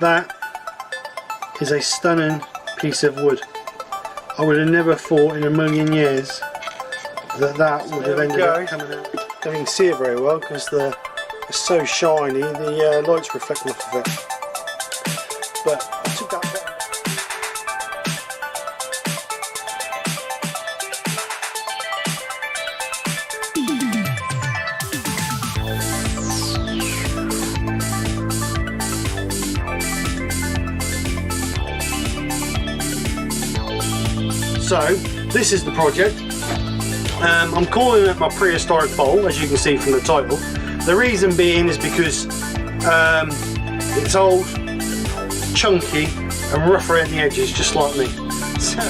That is a stunning piece of wood. I would have never thought in a million years that would have ended up coming out. Don't even see it very well because it's so shiny, the light's reflecting off of it. But I took that bottom. So this is the project. I'm calling it my prehistoric bowl, as you can see from the title. The reason being is because it's old, chunky and rough around the edges, just like me. So,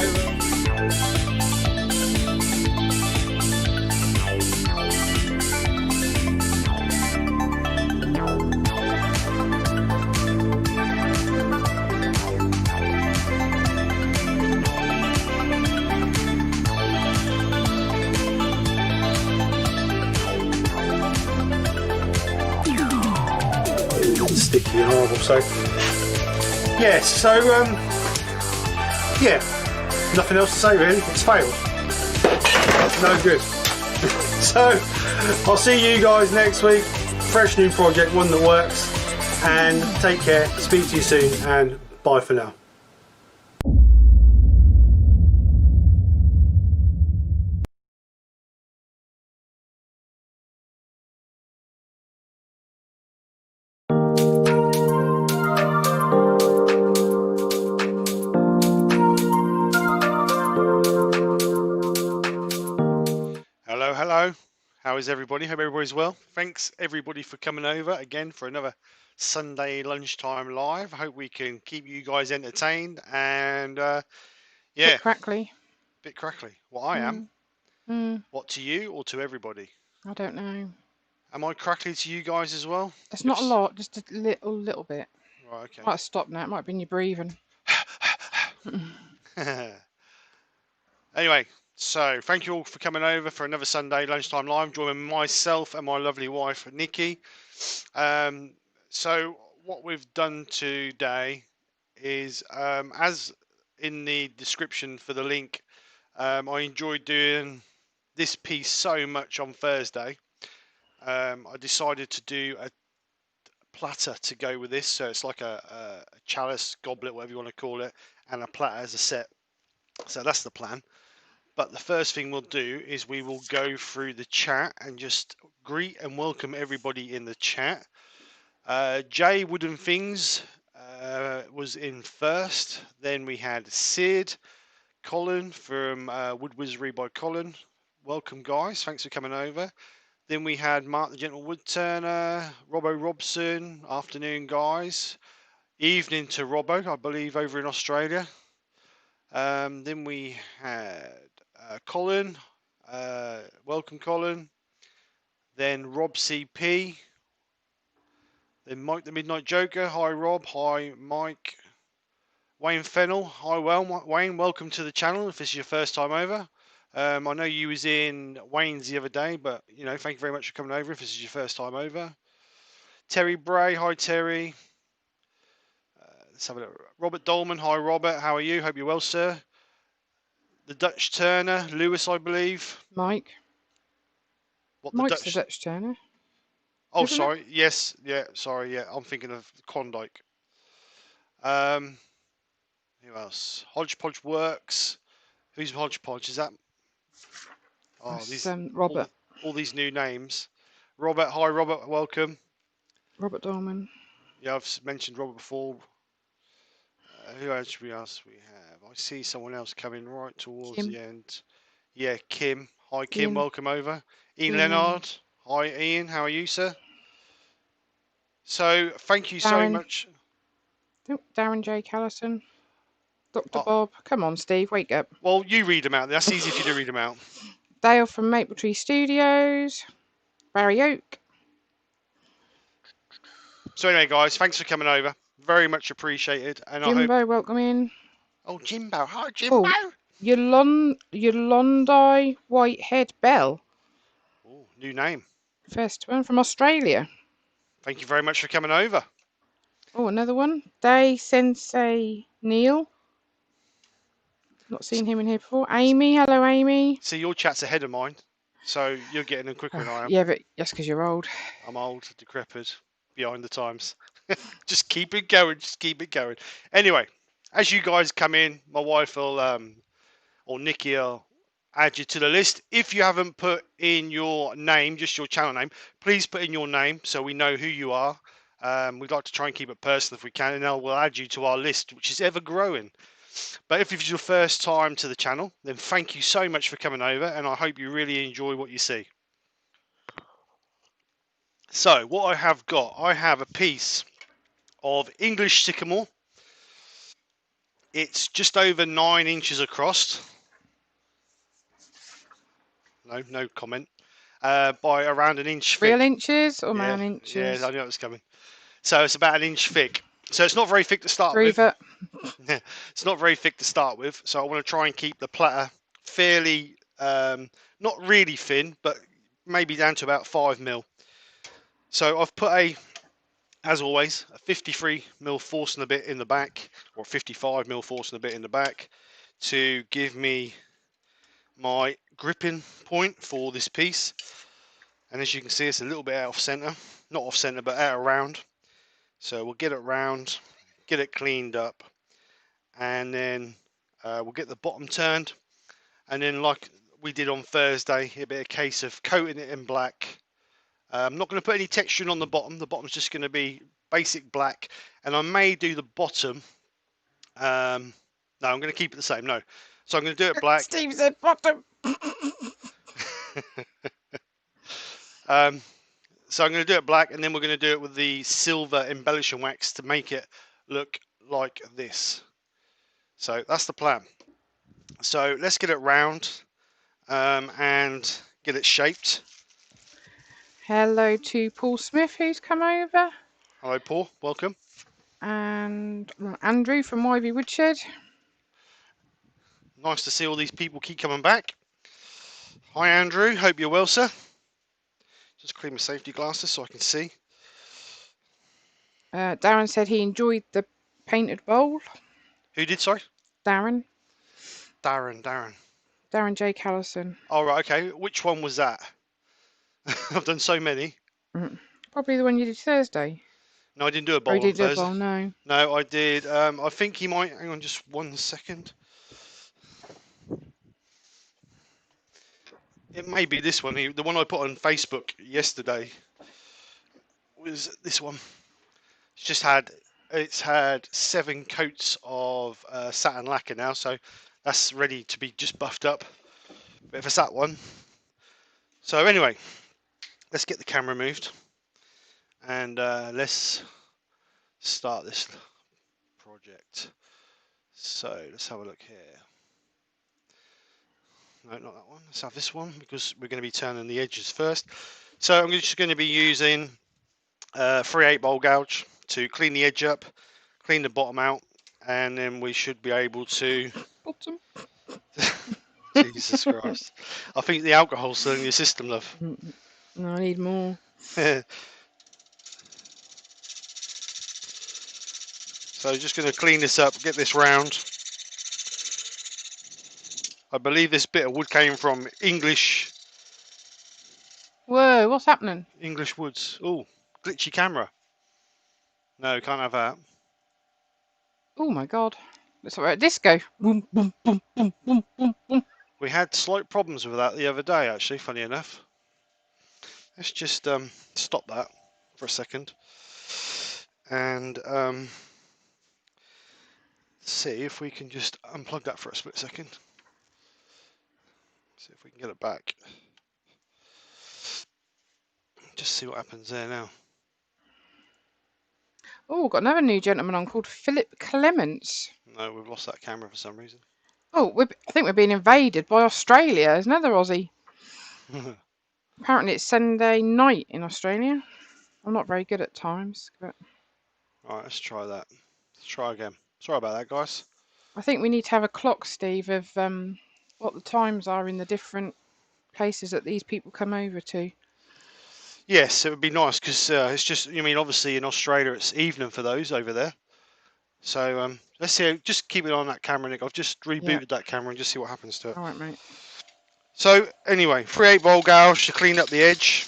sticky and horrible. So yeah, yeah, nothing else to say really. It's failed. No good. So I'll see you guys next week. Fresh new project, one that works. And take care. Speak to you soon, and bye for now. Hello, how is everybody? Hope everybody's well. Thanks everybody for coming over again for another Sunday lunchtime live. Hope we can keep you guys entertained and yeah, bit crackly. What I am. What to you or to everybody? I don't know. Am I crackly to you guys as well? It's not a lot, just a little bit. Right, okay. Might have stopped now. It might have been your breathing. Anyway, so thank you all for coming over for another Sunday lunchtime live, joining myself and my lovely wife Nikki. So what we've done today is, as in the description for the link, I enjoyed doing this piece so much on Thursday. I decided to do a platter to go with this, so it's like a chalice, goblet, whatever you want to call it, and a platter as a set. So that's the plan. But the first thing we'll do is we will go through the chat and just greet and welcome everybody in the chat. Jay Wooden Things was in first. Then we had Sid, Colin from Wood Wizardry by Colin. Welcome guys, thanks for coming over. Then we had Mark the Gentle Woodturner, Robbo Robson. Afternoon guys. Evening to Robbo, I believe over in Australia. Then we had Colin, welcome Colin. Then Rob CP. Then Mike the Midnight Joker. Hi Rob. Hi Mike. Wayne Fennell. Hi Wayne. Welcome to the channel if this is your first time over. I know you was in Wayne's the other day, but you know, thank you very much for coming over if this is your first time over. Terry Bray. Hi Terry. Let's have a look. Robert Dolman. Hi Robert. How are you? Hope you're well, sir. The Dutch Turner, Lewis, I believe. Mike. What Mike's the Dutch Turner. Oh, sorry. Yes. Yeah. Sorry. Yeah. I'm thinking of Klondike. Who else? Hodgepodge Works. Who's Hodgepodge? Is that? Oh, these Robert. All these new names. Robert. Hi, Robert. Welcome. Robert Dolman. Yeah, I've mentioned Robert before. Who else we have? I see someone else coming right towards Kim. the end. Yeah, Kim. Hi, Kim. Welcome over. Ian Leonard. Hi, Ian. How are you, sir? So, thank you so much. Darren J. Callison. Dr. Bob. Come on, Steve. Wake up. Well, you read them out. That's easy for you to read them out. Dale from Maple Tree Studios. Barry Oak. So anyway, guys, thanks for coming over. Very much appreciated. And Jimbo, I hope... welcome in. Oh, Jimbo. Hi, Jimbo. Oh, Yolandi Whitehead Bell. New name. First one from Australia. Thank you very much for coming over. Oh, another one. Day Sensei Neil. Not seen him in here before. Amy. Hello, Amy. See, your chat's ahead of mine, so you're getting them quicker than I am. Yeah, but that's because you're old. I'm old, decrepit, behind the times. Just keep it going. Just keep it going. Anyway, as you guys come in, my wife will, or Nikki will add you to the list. If you haven't put in your name, just your channel name, please put in your name so we know who you are. We'd like to try and keep it personal if we can, and then we'll add you to our list, which is ever growing. But if it's your first time to the channel, then thank you so much for coming over, and I hope you really enjoy what you see. So, what I have got, I have a piece of English sycamore. It's just over 9 inches across. No comment. By around an inch Real thick. inches or Yeah, man yeah, inches? I knew it was coming. So it's about an inch thick. So it's not very thick to start Grieve with. it. It's not very thick to start with. So I want to try and keep the platter fairly, not really thin, but maybe down to about 5 mil. So I've put as always, a 53 mil force and a bit in the back, or 55 mil force and a bit in the back, to give me my gripping point for this piece. And as you can see, it's a little bit out of center, not off center, but out of round. So we'll get it round, get it cleaned up, and then we'll get the bottom turned. And then, like we did on Thursday, it'll be a case of coating it in black. I'm not going to put any texturing on the bottom. The bottom's just going to be basic black, and I may do the bottom. No, I'm going to keep it the same. No, so I'm going to do it black. Steve said bottom. So I'm going to do it black, and then we're going to do it with the silver embellishing wax to make it look like this. So that's the plan. So let's get it round and get it shaped. Hello to Paul Smith, who's come over. Hello, Paul. Welcome. And Andrew from Ivy Woodshed. Nice to see all these people keep coming back. Hi, Andrew. Hope you're well, sir. Just clean my safety glasses so I can see. Darren said he enjoyed the painted bowl. Who did, sorry? Darren Darren. J. Callison. Oh, right, okay. Which one was that? I've done so many. Probably the one you did Thursday. No, I didn't do a Or bowl you on did do a Thursday. bowl, no. No, I did. I think he might. Hang on just 1 second. It may be this one. The one I put on Facebook yesterday was this one. It's had 7 coats of satin lacquer now, so that's ready to be just buffed up. But if it's that one. So anyway, let's get the camera moved and let's start this project. So let's have a look here. No, not that one. Let's have this one because we're going to be turning the edges first. So I'm just going to be using 3/8 bowl gouge to clean the edge up, clean the bottom out, and then we should be able to. Bottom. Jesus Christ! I think the alcohol's still in your system, love. No, I need more. So just going to clean this up, get this round. I believe this bit of wood came from English Whoa, what's happening? woods. Oh, glitchy camera. No, can't have that. Oh my god. Let's like a disco. Boom, boom, boom, boom, boom, boom, boom. We had slight problems with that the other day, actually, funny enough. Let's just stop that for a second and see if we can just unplug that for a split second. See if we can get it back. Just see what happens there now. Oh, we've got another new gentleman on called Philip Clements. No, we've lost that camera for some reason. Oh, I think we're being invaded by Australia. There's another Aussie. Apparently it's Sunday night in Australia. I'm not very good at times, but Alright, let's try that. Let's try again. Sorry about that, guys. I think we need to have a clock, Steve, of what the times are in the different places that these people come over to. Yes, it would be nice because it's just, I mean, obviously in Australia it's evening for those over there. So let's see. Just keep it on that camera, Nick. I've just Yeah. rebooted that camera and just see what happens to it. All right, mate. So anyway, 3/8 gouge to clean up the edge.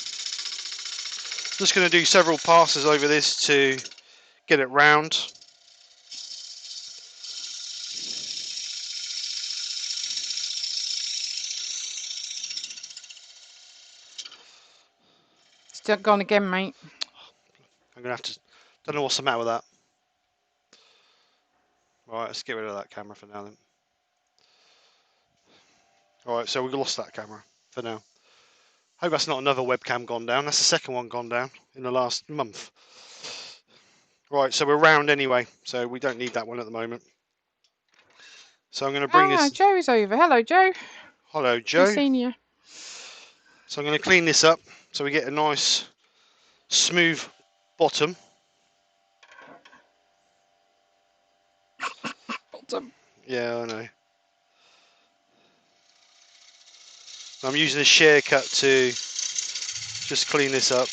Just going to do several passes over this to get it round. Still gone again, mate. I'm going to have to, don't know what's the matter with that. Right, let's get rid of that camera for now then. Alright, so we've lost that camera for now. Hope that's not another webcam gone down. That's the second one gone down in the last month. Right, so we're round anyway, so we don't need that one at the moment. So I'm going to bring this... Joe's over. Hello, Joe. Hello, Haven't Joe. seen you. So I'm going to clean this up so we get a nice smooth bottom. Bottom. Yeah, I know. I'm using a shear cut to just clean this up.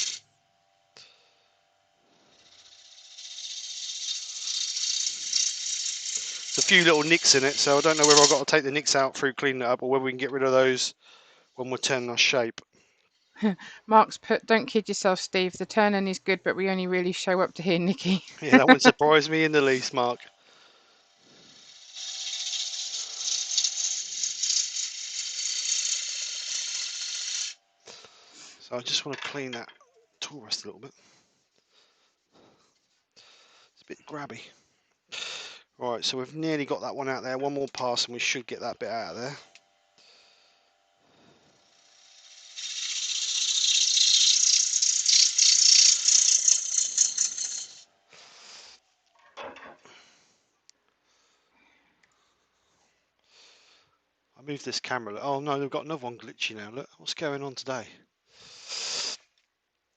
There's a few little nicks in it, so I don't know whether I've got to take the nicks out through cleaning it up or whether we can get rid of those when we're turning our shape. Mark's put, don't kid yourself, Steve. The turning is good, but we only really show up to hear Nikki. Yeah, that wouldn't surprise me in the least, Mark. So I just want to clean that tool rest a little bit. It's a bit grabby. Right, so we've nearly got that one out there. One more pass and we should get that bit out of there. I moved this camera. Oh no, they've got another one glitchy now. Look, what's going on today?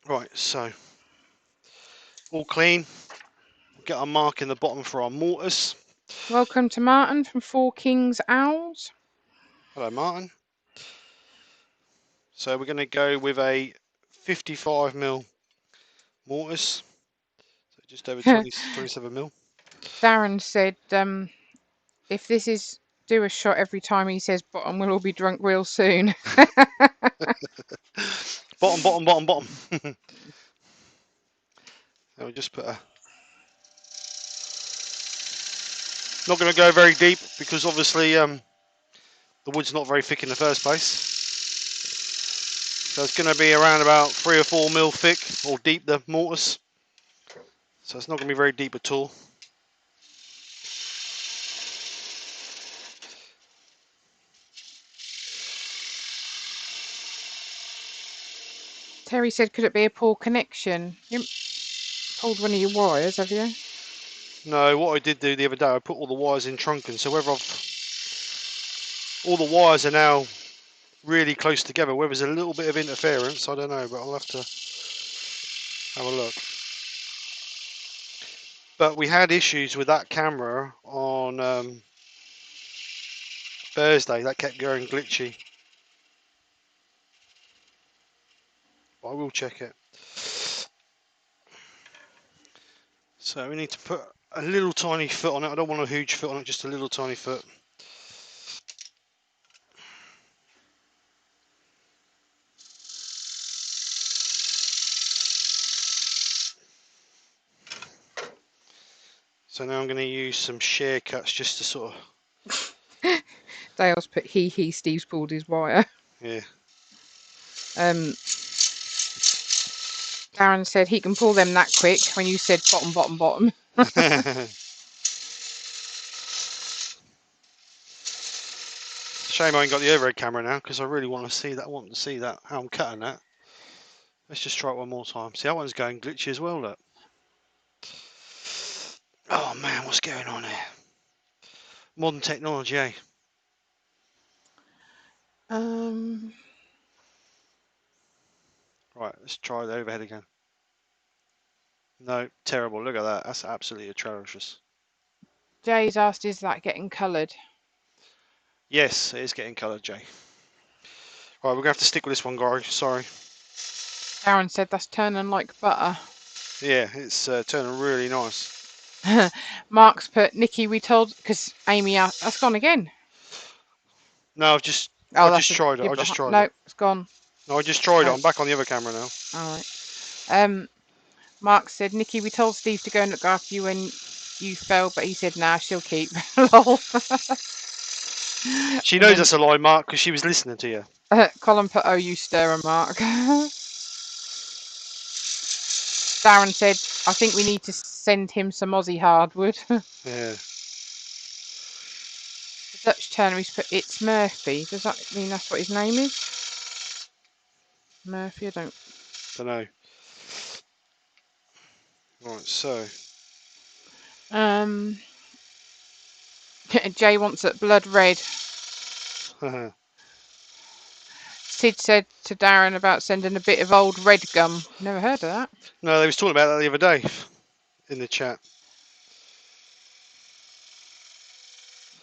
Right, so all clean. We'll get our mark in the bottom for our mortars. Welcome to Martin from Four Kings Owls. Hello, Martin. So we're going to go with a 55mm mortars. So just over 27mm. Darren said, if this is do a shot every time he says bottom, we'll all be drunk real soon. Bottom, bottom, bottom, bottom. So we'll just put a... Not going to go very deep because obviously the wood's not very thick in the first place. So it's going to be around about 3 or 4mm thick or deep, the mortars. So it's not going to be very deep at all. Terry said, could it be a poor connection? You pulled one of your wires, have you? No, what I did do the other day, I put all the wires in trunking. So whether all the wires are now really close together, whether there's a little bit of interference, I don't know, but I'll have to have a look. But we had issues with that camera on Thursday. That kept going glitchy. I will check it. So we need to put a little tiny foot on it. I don't want a huge foot on it, just a little tiny foot. So now I'm going to use some shear cuts just to sort of... Dale's put Steve's pulled his wire. Yeah. Darren said he can pull them that quick when you said bottom, bottom, bottom. Shame I ain't got the overhead camera now because I really want to see that. I want to see that, how I'm cutting that. Let's just try it one more time. See, that one's going glitchy as well, look. Oh man, what's going on here? Modern technology, eh? Right, let's try the overhead again. No, terrible. Look at that. That's absolutely atrocious. Jay's asked, is that getting coloured? Yes, it is getting coloured, Jay. Right, we're going to have to stick with this one, guys. Sorry. Darren said that's turning like butter. Yeah, it's turning really nice. Mark's put, Nikki, we told, because Amy asked, that's gone again. No, I've just Oh, tried it. I just tried no, it. it's gone. No, I just tried it. Oh. I'm back on the other camera now. All right. Mark said, Nikki, we told Steve to go and look after you when you fell, but he said, nah, she'll keep. Lol. She And knows then that's a lie, Mark, because she was listening to you. Colin put, oh, you stir a Mark. Darren said, I think we need to send him some Aussie hardwood. Yeah. The Dutch turner, he's put, it's Murphy. Does that mean that's what his name is? Murphy, I don't know. Right, so. Jay wants it blood red. Sid said to Darren about sending a bit of old red gum. Never heard of that. No, they was talking about that the other day in the chat.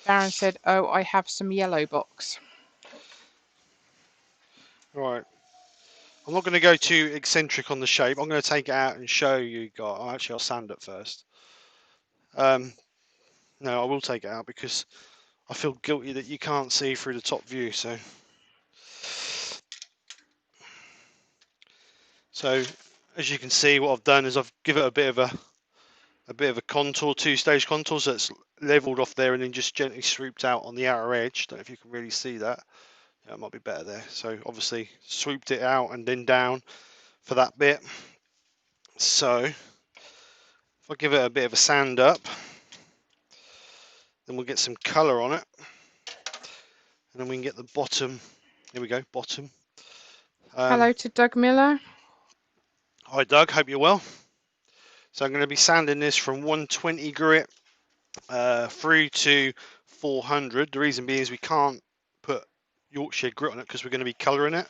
Darren said, oh, I have some yellow box. Right. I'm not going to go too eccentric on the shape. I'm going to take it out and show you guys. Oh, actually, I'll sand it first. No, I will take it out because I feel guilty that you can't see through the top view. So as you can see, what I've done is I've given it a bit of a contour, two-stage contour, so it's leveled off there and then just gently swooped out on the outer edge. Don't know if you can really see that. Yeah, it might be better there. So obviously swooped it out and then down for that bit. So if I give it a bit of a sand up, then we'll get some colour on it, and then we can get the bottom. Here we go, bottom. Hello to Doug Miller. Hi Doug, hope you're well. So I'm going to be sanding this from 120 grit through to 400. The reason being is we can't put Yorkshire grit on it because we're going to be colouring it.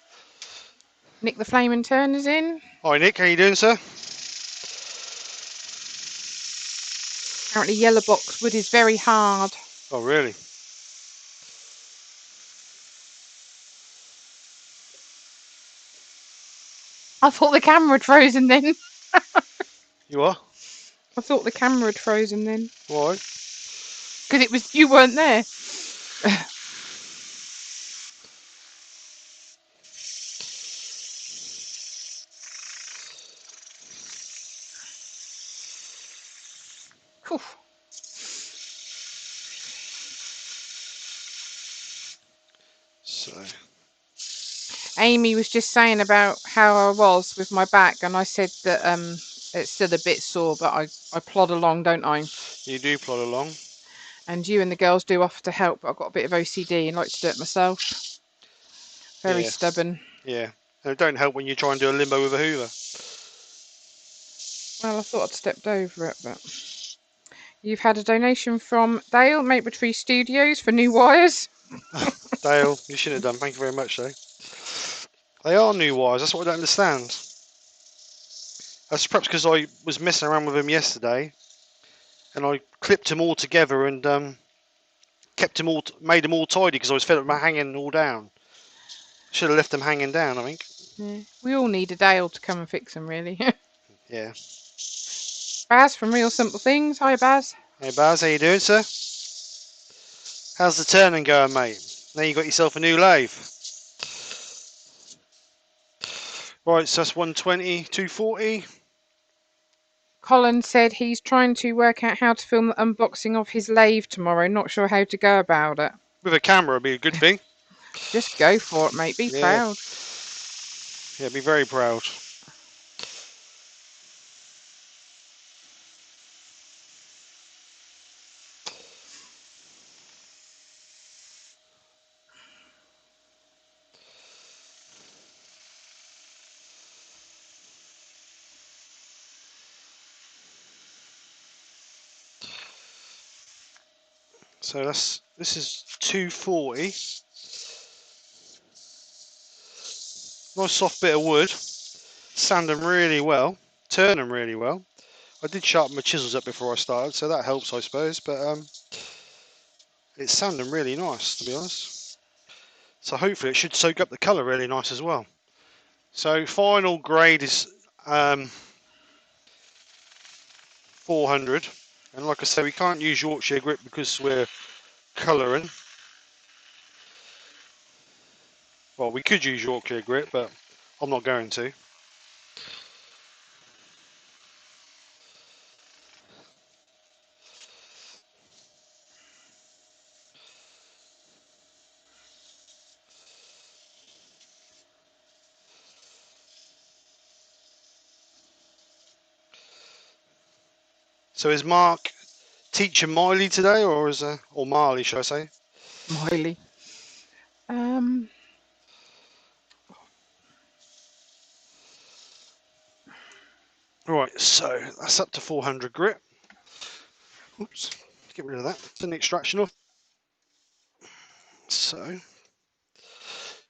Nick the Flaming Turner's in. Hi Nick, how you doing, sir? Apparently yellow box wood is very hard. Oh really? I thought the camera had frozen then. You are? I thought the camera had frozen then. Why? Because you weren't there. So Amy was just saying about how I was with my back, and I said that it's still a bit sore, but I plod along, don't I? you do plod along. And you and the girls do offer to help, but I've got a bit of OCD and like to do it myself. Very stubborn. Yeah. And it don't help when you try and do a limbo with a hoover. Well, I thought I'd stepped over it, but... You've had a donation from Dale, Maple Tree Studios, for new wires. Dale, you shouldn't have done. Thank you very much, though. They are new wires. That's what I don't understand. That's perhaps because I was messing around with them yesterday, and I clipped them all together and kept them all, made them all tidy because I was fed up with hanging all down. Should have left them hanging down, I think. Yeah. We all need a Dale to come and fix them, really. Yeah. Baz from Real Simple Things. Hi, Baz. Hey Baz, how you doing, sir? How's the turning going, mate? Now you got yourself a new lathe. Right, so that's 120, 240. Colin said he's trying to work out how to film the unboxing of his lathe tomorrow. Not sure how to go about it. With a camera would be a good thing. Just go for it, mate. Be proud. Yeah, be very proud. So this is 240. Nice soft bit of wood. Sand them really well. Turn them really well. I did sharpen my chisels up before I started, so that helps, I suppose. But it's sanding really nice, to be honest. So hopefully it should soak up the colour really nice as well. So final grade is 400, and like I said, we can't use Yorkshire grit because we're colouring. Well, we could use Yorkshire grit, but I'm not going to. So is Mark teaching Miley today, or Marley, should I say? Miley. Um, Right, so that's up to 400 grit. Oops, get rid of that. It's an extraction off. So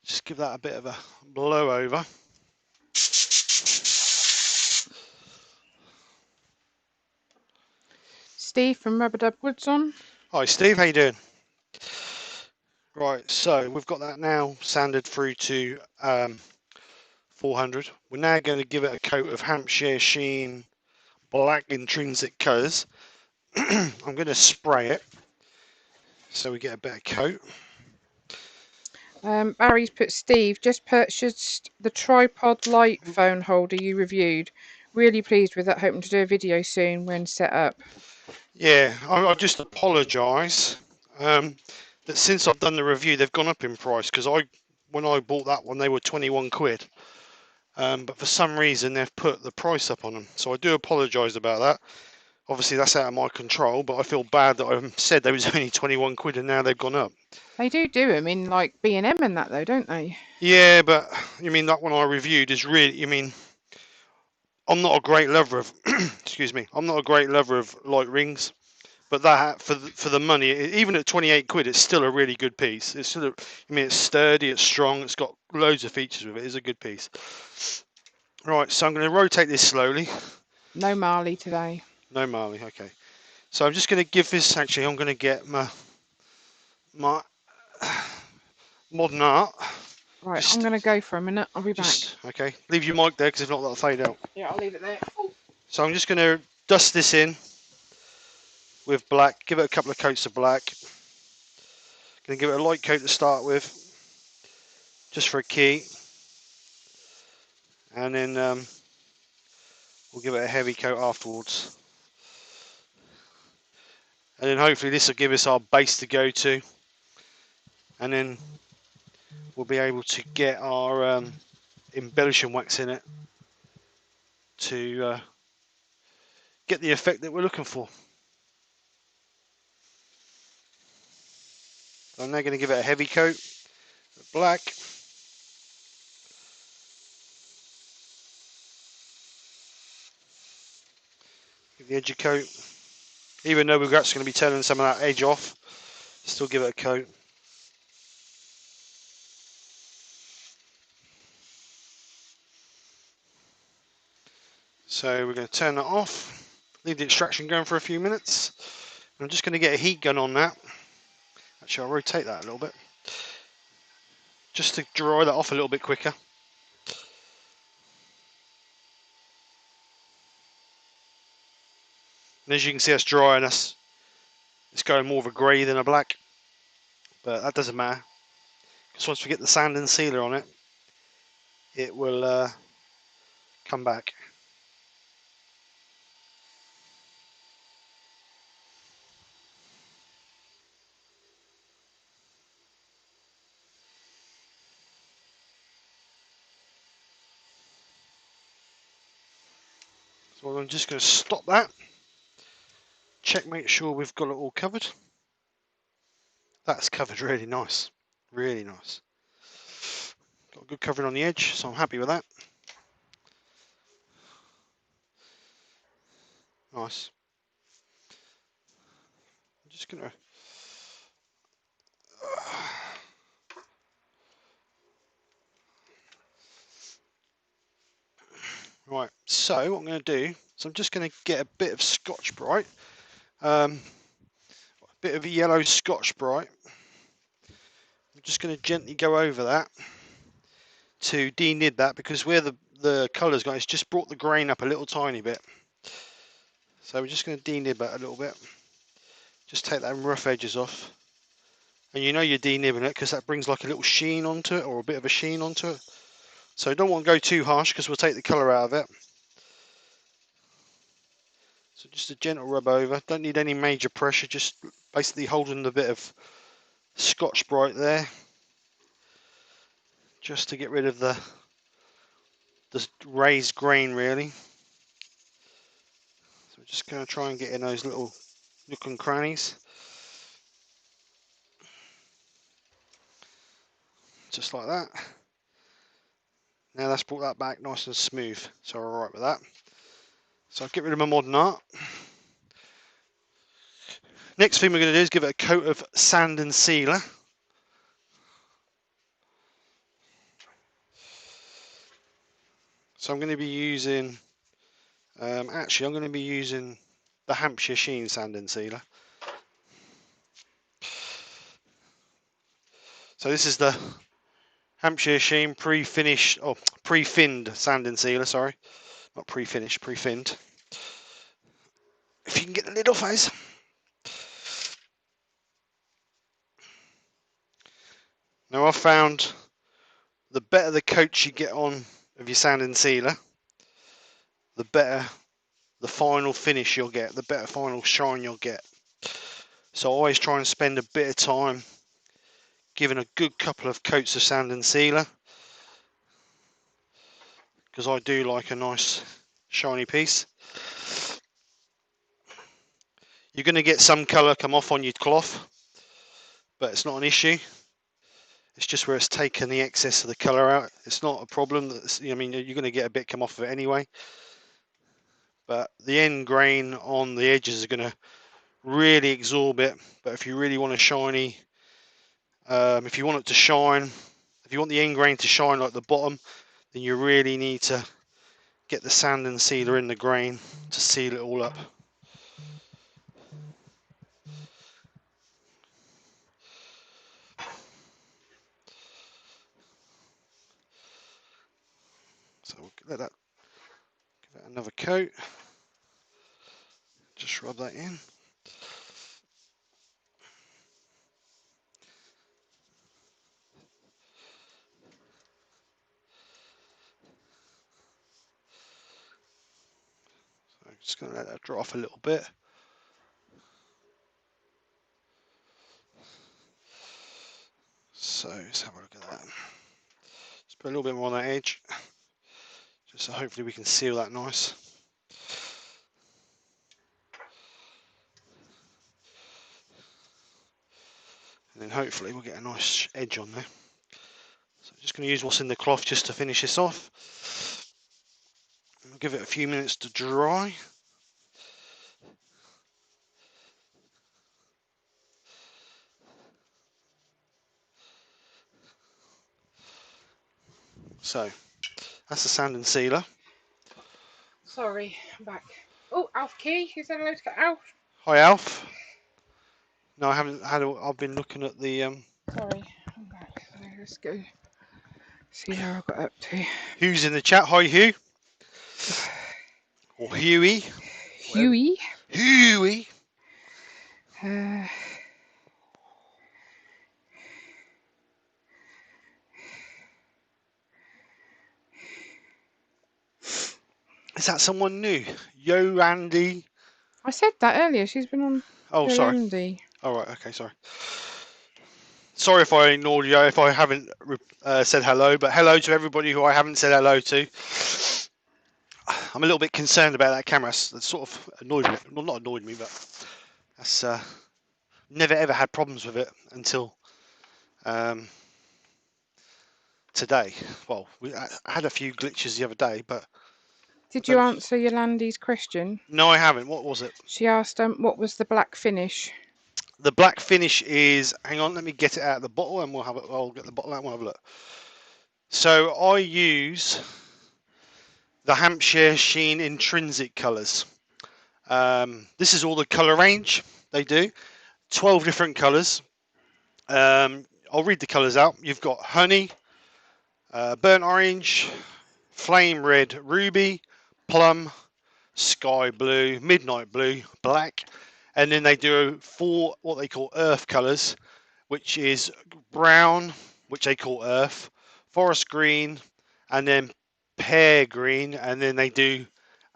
just give that a bit of a blow over. Steve from Rubber Dub Woods on. Hi Steve, how you doing? Right, so we've got that now sanded through to 400. We're now going to give it a coat of Hampshire Sheen black intrinsic colours. I'm going to spray it so we get a better coat. Barry's put, Steve, just purchased the tripod light phone holder you reviewed. Really pleased with that. Hoping to do a video soon when set up. Yeah, I just apologise that since I've done the review, they've gone up in price because when I bought that one, they were 21 quid. But for some reason, they've put the price up on them. So I do apologise about that. Obviously, that's out of my control, but I feel bad that I said they was only 21 quid and now they've gone up. They do them in like B&M and that though, don't they? Yeah, but you mean that one I reviewed is really, you mean, I'm not a great lover of, excuse me, I'm not a great lover of light rings, but that for the money, even at 28 quid, it's still a really good piece. It's still, I mean, it's sturdy, it's strong, it's got loads of features with it. It's a good piece. Right, so I'm going to rotate this slowly. No Marley today. No Marley, okay. So I'm just going to give this, actually, I'm going to get my modern art. Right, I'm going to go for a minute. I'll be back. Okay, leave your mic there because if not, that'll fade out. Yeah, I'll leave it there. Ooh. So I'm just going to dust this in with black, give it a couple of coats of black. Going to give it a light coat to start with, just for a key. And then we'll give it a heavy coat afterwards. And then hopefully this will give us our base to go to. And then we'll be able to get our embellishing wax in it to get the effect that we're looking for. So I'm now going to give it a heavy coat of black. Give the edge a coat. Even though we're actually going to be turning some of that edge off, still give it a coat. So we're going to turn that off, leave the extraction going for a few minutes. I'm just going to get a heat gun on that. Actually, I'll rotate that a little bit, just to dry that off a little bit quicker. And as you can see, it's drying us. It's going more of a grey than a black, but that doesn't matter, because once we get the sand and sealer on it, it will come back. So I'm just going to stop that, check, make sure we've got it all covered. That's covered really nice, really nice. Got a good covering on the edge, so I'm happy with that. Nice. I'm just going to right, so what I'm going to do, so I'm just going to get a bit of Scotch Brite, a bit of yellow Scotch Brite. I'm just going to gently go over that to denib that, because where the colour's gone, it's just brought the grain up a little tiny bit. So we're just going to denib that a little bit. Just take that rough edges off. And you know you're denibbing it because that brings like a little sheen onto it, or a bit of a sheen onto it. So don't want to go too harsh because we'll take the colour out of it. So just a gentle rub over. Don't need any major pressure, just basically holding the bit of Scotch-Brite there. Just to get rid of the raised grain really. So we're just going to try and get in those little nook and crannies. Just like that. Now that's brought that back nice and smooth, so we're alright with that. So I'll get rid of my modern art. Next thing we're going to do is give it a coat of sand and sealer. So I'm going to be using, actually I'm going to be using the Hampshire Sheen sand and sealer. So this is the Hampshire Sheen pre-finished, or pre-finned sand and sealer, sorry. Not pre-finished, pre-finned. If you can get the lid off, guys. Now I've found the better the coat you get on of your sand and sealer, the better the final finish you'll get, the better final shine you'll get. So I always try and spend a bit of time giving a good couple of coats of sand and sealer, because I do like a nice shiny piece. You're going to get some colour come off on your cloth, but it's not an issue. It's just where it's taken the excess of the colour out. It's not a problem. I mean, you're going to get a bit come off of it anyway. But the end grain on the edges are going to really absorb it. But if you really want a shiny, if you want it to shine, if you want the end grain to shine like the bottom, then you really need to get the sand and sealer in the grain to seal it all up. So we'll let that, give it another coat. Just rub that in. So I'm just going to let that dry off a little bit. So let's have a look at that. Just put a little bit more on that edge, just so hopefully we can seal that nice. And then hopefully we'll get a nice edge on there. So I'm just going to use what's in the cloth just to finish this off. We'll give it a few minutes to dry. So that's the sand and sealer. Sorry, I'm back. Oh, Alf Key, is that hello to Alf? Hi Alf. No, I haven't had. I've been looking at the. Sorry, I'm back. So let's go see how I got up to. Hugh's in the chat. Hi Hugh. Or Huey. Huey. Huey. Is that someone new? Yo, Andy. I said that earlier. She's been on. Oh, sorry. Andy. All right. Okay. Sorry. Sorry if I ignored you. If I haven't said hello, but hello to everybody who I haven't said hello to. I'm a little bit concerned about that camera. That sort of annoyed me. Well, not annoyed me, but that's never ever had problems with it until today. Well, I had a few glitches the other day, but. Did you answer Yolandi's question? No, I haven't. What was it? She asked what was the black finish? The black finish is, hang on, let me get it out of the bottle and I'll get the bottle out and we'll have a look. So I use the Hampshire Sheen Intrinsic colours. This is all the colour range they do. 12 different colours. I'll read the colours out. You've got honey, burnt orange, flame red ruby, plum, sky blue, midnight blue, black, and then they do 4 what they call earth colours, which is brown, which they call earth, forest green, and then pear green, and then they do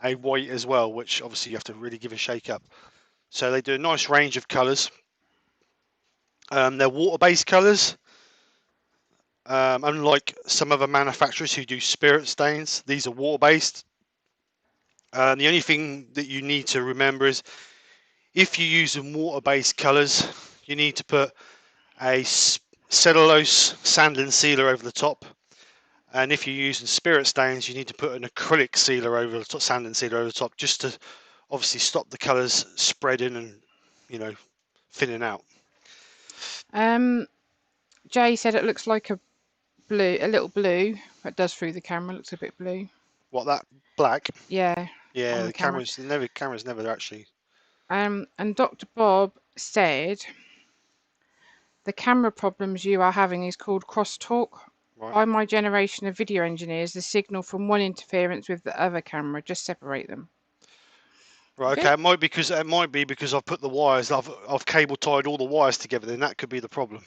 a white as well, which obviously you have to really give a shake up. So they do a nice range of colours. They're water-based colours, unlike some other manufacturers who do spirit stains. These are water-based. The only thing that you need to remember is if you're using water-based colours, you need to put a cellulose sand and sealer over the top. And if you're using spirit stains, you need to put an acrylic sealer over the top, sand and sealer over the top, just to obviously stop the colours spreading and, you know, thinning out. Jay said it looks like a little blue. It does through the camera. Looks a bit blue. What, that black? Yeah. Yeah, on the camera. camera's never actually. And Dr. Bob said the camera problems you are having is called crosstalk. Right. By my generation of video engineers, the signal from one interference with the other camera, just separate them. Right. Okay. It might be because I've put the wires. I've cable tied all the wires together. Then that could be the problem.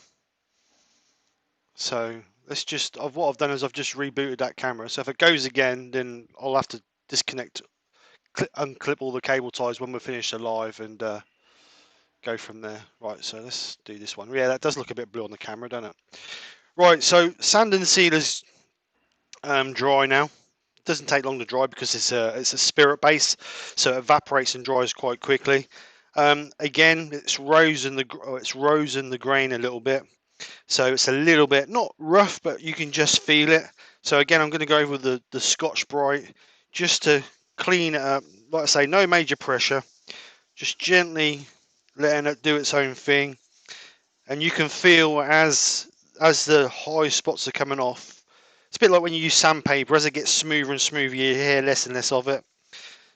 So let's just. What I've done is I've just rebooted that camera. So if it goes again, then I'll have to disconnect, unclip all the cable ties when we're finished the live, and go from there. Right. So let's do this one. Yeah, that does look a bit blue on the camera, doesn't it? Right. So sand and sealer's dry now. Doesn't take long to dry because it's a spirit base, so it evaporates and dries quite quickly. Again, it's rose in the grain a little bit, so it's a little bit not rough, but you can just feel it. So again, I'm going to go over the Scotch Brite just to clean it up. Like I say, no major pressure, just gently letting it do its own thing, and you can feel as the high spots are coming off. It's a bit like when you use sandpaper. As it gets smoother and smoother, you hear less and less of it.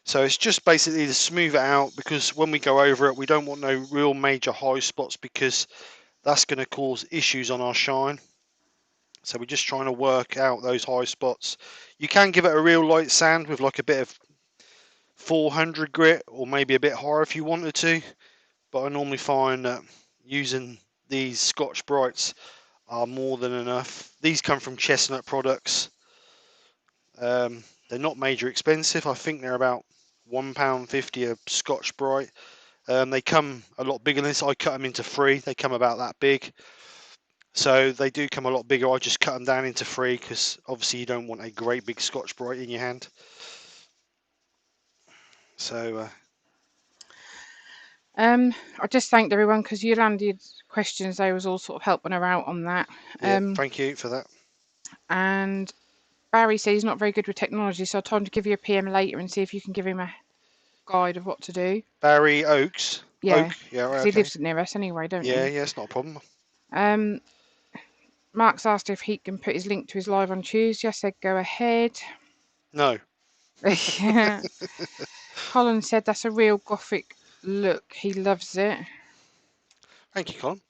So it's just basically to smooth it out, because when we go over it, we don't want no real major high spots, because that's going to cause issues on our shine. So we're just trying to work out those high spots. You can give it a real light sand with like a bit of 400 grit, or maybe a bit higher if you wanted to. But I normally find that using these Scotch Brites are more than enough. These come from Chestnut Products. They're not major expensive. I think they're about £1.50 a Scotch Brite. They come a lot bigger than this. I cut them into 3. They come about that big. So they do come a lot bigger. I just cut them down into 3 because obviously you don't want a great big Scotch Brite in your hand. So I just thanked everyone because you landed questions. They was all sort of helping her out on that. yeah, thank you for that. And Barry said he's not very good with technology, so I told him to give you a PM later and see if you can give him a guide of what to do. Barry Oaks. Yeah, Oak. Yeah, right, he okay. lives near us anyway, don't he? Yeah, it's not a problem. Mark's asked if he can put his link to his live on Tuesday. I said go ahead. No. Colin said that's a real gothic look. He loves it. Thank you, Colin.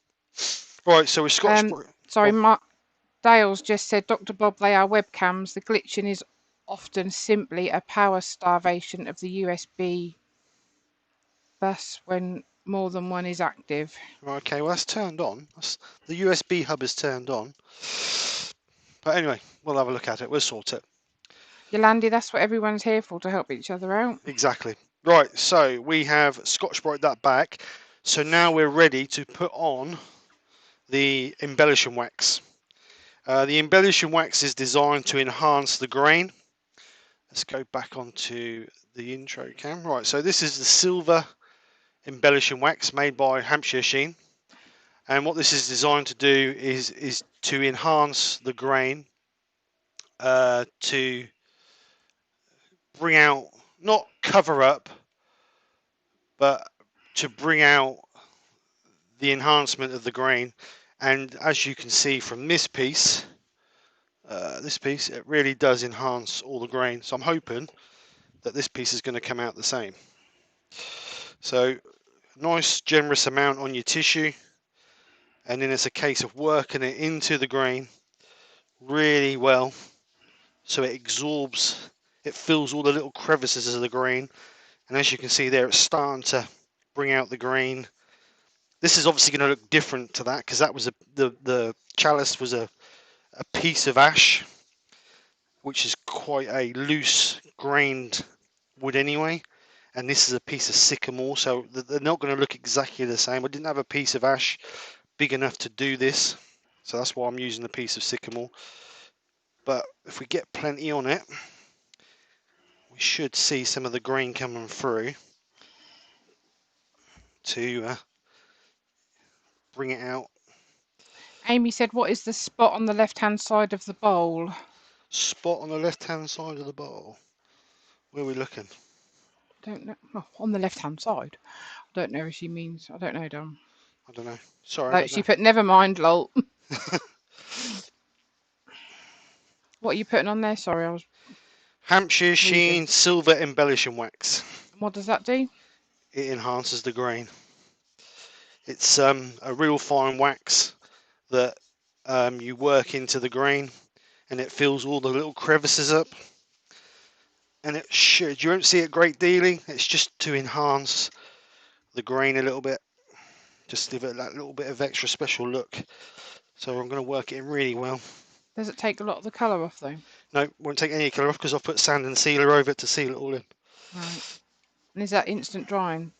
Right, so we're Scotch. Sorry, Mark. Dale's just said, Dr. Bob, they are webcams. The glitching is often simply a power starvation of the USB bus when more than one is active. Right, okay, well that's turned on. The USB hub is turned on. But anyway, we'll have a look at it. We'll sort it. Yolandi, that's what everyone's here for, to help each other out. Exactly. Right, so we have Scotch Brite that back. So now we're ready to put on the Embellishing Wax. The Embellishing Wax is designed to enhance the grain. Let's go back onto the intro cam. Right, so this is the silver Embellishing Wax made by Hampshire Sheen. And what this is designed to do is to enhance the grain, to bring out, not cover up, but to bring out the enhancement of the grain. And as you can see from this piece, it really does enhance all the grain. So I'm hoping that this piece is going to come out the same. So nice generous amount on your tissue, and then it's a case of working it into the grain really well, so it absorbs, it fills all the little crevices of the grain, and as you can see there, it's starting to bring out the grain. This is obviously going to look different to that because that was the chalice was a piece of ash, which is quite a loose grained wood anyway, and this is a piece of sycamore, so they're not going to look exactly the same. I didn't have a piece of ash big enough to do this, so that's why I'm using a piece of sycamore. But if we get plenty on it, we should see some of the grain coming through to bring it out. Amy said, what is the spot on the left-hand side of the bowl? Spot on the left hand side of the bowl. Where are we looking? Don't know. Oh, on the left-hand side. I don't know if she means. I don't know, Dom. I don't know. Sorry, I No, don't she know. put never mind, lol. What are you putting on there? Sorry, I was Hampshire reading. Sheen Silver Embellishing Wax. And what does that do? It enhances the grain. It's a real fine wax that you work into the grain, and it fills all the little crevices up. And it should, you won't see it great dealing. It's just to enhance the grain a little bit, just give it that little bit of extra special look. So I'm going to work it in really well. Does it take a lot of the colour off though? No, won't take any colour off because I've put sand and sealer over it to seal it all in. Right. And is that instant drying?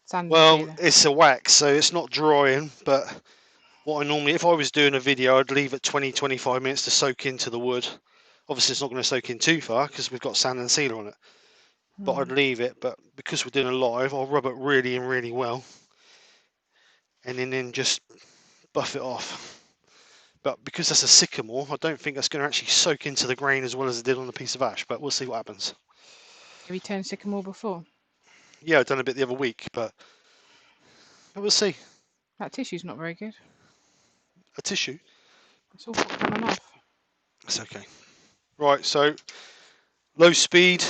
Sand and Well, sealer. it's a wax, so it's not drying, but what I normally, if I was doing a video, I'd leave it 20-25 minutes to soak into the wood. Obviously, it's not going to soak in too far because we've got sand and sealer on it, but I'd leave it. But because we're doing a live, I'll rub it really and really well, and then just buff it off. But because that's a sycamore, I don't think that's going to actually soak into the grain as well as it did on the piece of ash, but we'll see what happens. Have you turned sycamore before? Yeah, I've done a bit the other week, but we'll see. That tissue's not very good. A tissue? It's all coming off. It's okay. Right, so low speed.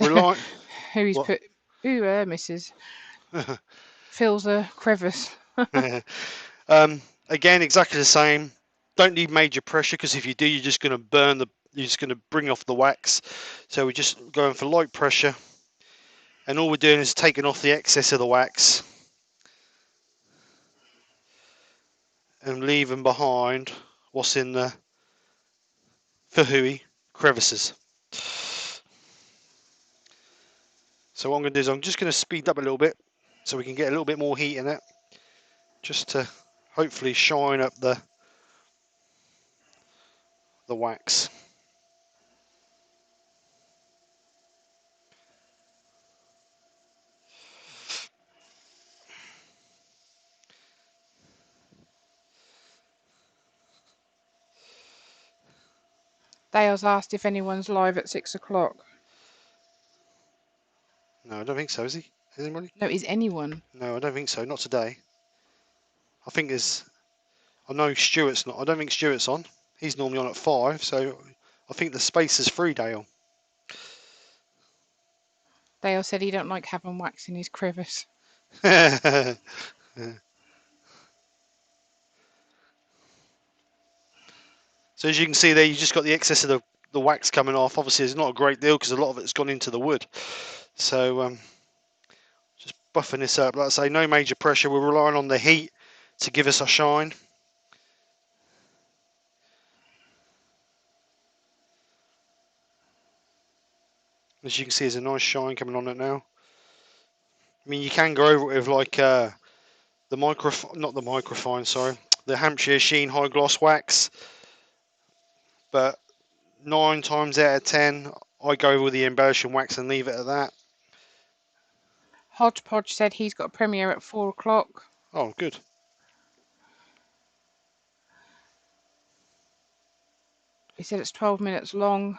Rely. Who's What? put? Ooh, Mrs. Fills a crevice. Again, exactly the same. Don't need major pressure because if you do, you're just going to burn the. You're just going to bring off the wax. So we're just going for light pressure, and all we're doing is taking off the excess of the wax and leaving behind what's in the fahui crevices. So what I'm going to do is I'm just going to speed up a little bit so we can get a little bit more heat in it, just to hopefully shine up the wax. Dale's asked if anyone's live at 6 o'clock. No, I don't think so, is he? Is anybody? No, is anyone? No, I don't think so. Not today. I think there's. I know Stuart's not. I don't think Stuart's on. He's normally on at 5, so I think the space is free, Dale. Dale said he don't like having wax in his crevice. Yeah. So as you can see there, you just got the excess of the wax coming off. Obviously, it's not a great deal because a lot of it's gone into the wood. So just buffing this up. Like I say, no major pressure. We're relying on the heat to give us a shine. As you can see, there's a nice shine coming on it now. I mean, you can go over it with like the the Hampshire Sheen High Gloss Wax. But 9 times out of 10, I go with the embellishing wax and leave it at that. Hodgepodge said he's got a premiere at 4 o'clock. Oh, good. He said it's 12 minutes long.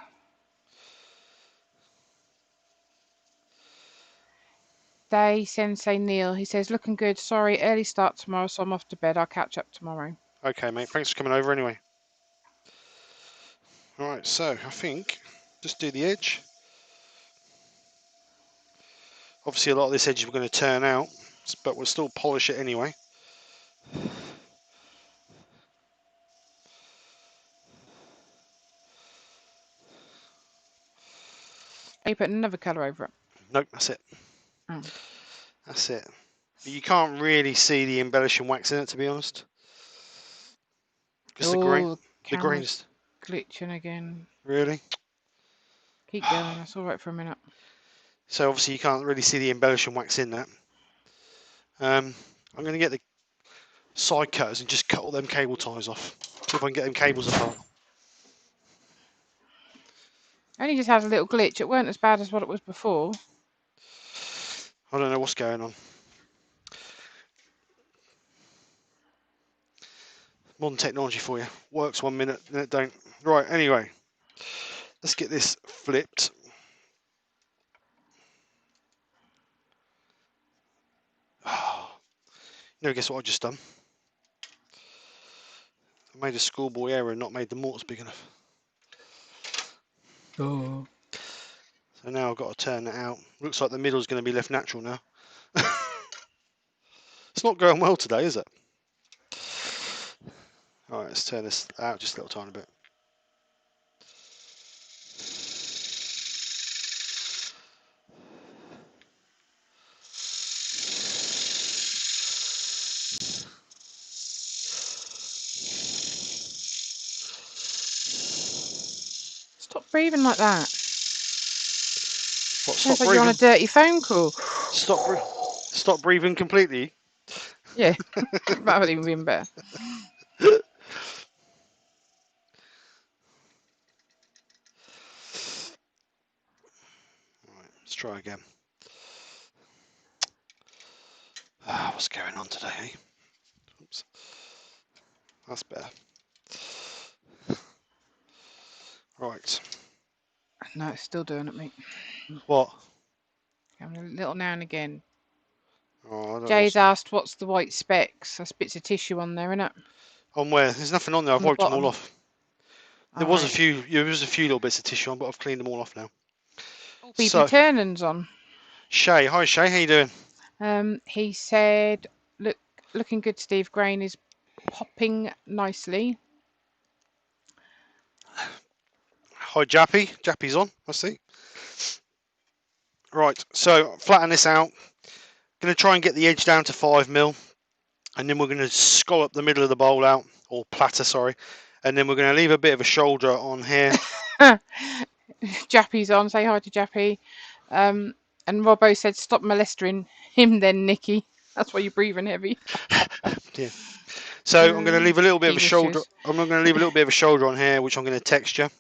Day Sensei Neil. He says, looking good. Sorry, early start tomorrow, so I'm off to bed. I'll catch up tomorrow. Okay, mate. Thanks for coming over anyway. Alright, so I think just do the edge. Obviously, a lot of this edge we're going to turn out, but we'll still polish it anyway. you putting another colour over it? Nope, that's it. Oh. That's it. But you can't really see the embellishing wax in it, to be honest. Because Oh, the camera's grains. glitching again. Really? Keep going, that's alright for a minute. So obviously you can't really see the embellishing wax in that. I'm going to get the side cutters and just cut all them cable ties off. See if I can get them cables apart. Only just had a little glitch. It weren't as bad as what it was before. I don't know what's going on. Modern technology for you. Works 1 minute, then it don't. Right, anyway. Let's get this flipped. You know, guess what I just done? I made a schoolboy error and not made the mortars big enough. Oh. So now I've got to turn that out. Looks like the middle's going to be left natural now. It's not going well today, is it? Alright, let's turn this out just a little tiny bit. Stop breathing like that. What, Sounds stop like you're on a breathing? dirty phone call. Stop breathing completely? Yeah, that would even been better. Right, let's try again. What's going on today, eh? Oops. That's better. Right. No, it's still doing it, mate. What? Having a little now and again. Oh, I don't know. Jay's asked, what's the white specks? That's bits of tissue on there, innit? On where? There's nothing on there. I've On the wiped them all bottom. off. There was a Alright. few little bits of tissue on, but I've cleaned them all off now. Oh, BP So, Turnan's on. Shay. Hi, Shay. How you doing? He said, looking good, Steve. Grain is popping nicely. Hi, Jappy. Jappy's on. I see. Right. So, flatten this out. Going to try and get the edge down to 5mm. And then we're going to scallop the middle of the bowl out. Or platter, sorry. And then we're going to leave a bit of a shoulder on here. Jappy's on. Say hi to Jappy. And Robbo said, stop molesting him then, Nikki. That's why you're breathing heavy. Yeah. So I'm going to leave a little bit of a shoulder. Wishes. I'm going to leave a little bit of a shoulder on here, which I'm going to texture.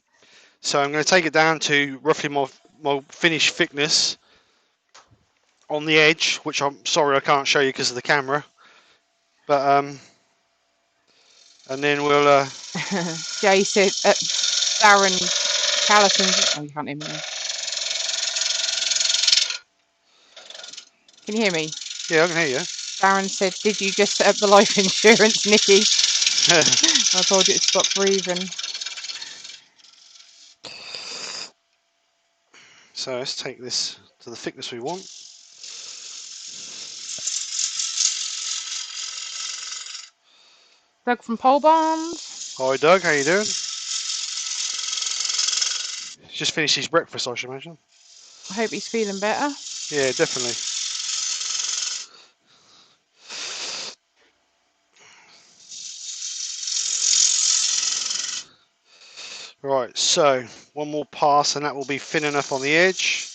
So I'm going to take it down to roughly my finished thickness on the edge, which I'm sorry I can't show you because of the camera. But and then we'll. Jay said, Darren Callison. Oh, you can't hear me now. Can you hear me? Yeah, I can hear you. Darren said, did you just set up the life insurance, Nikki? I told you to stop breathing. So let's take this to the thickness we want. Doug from Pole Barns. Hi Doug, how you doing? Just finished his breakfast, I should imagine. I hope he's feeling better. Yeah, definitely. Right, so one more pass and that will be thin enough on the edge.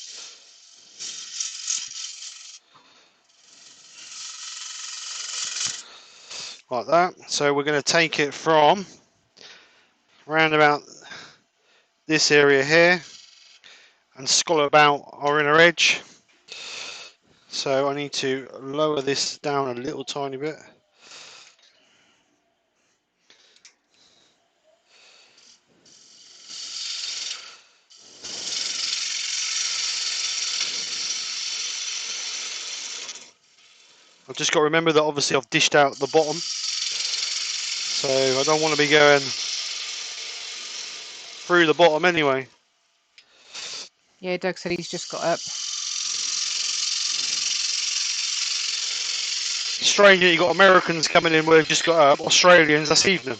Like that. So we're going to take it from around about this area here and scallop out our inner edge. So I need to lower this down a little tiny bit. I've just got to remember that obviously I've dished out the bottom, so I don't want to be going through the bottom anyway. Yeah, Doug said he's just got up. Strange that you've got Americans coming in where they've just got up, Australians, that's evening.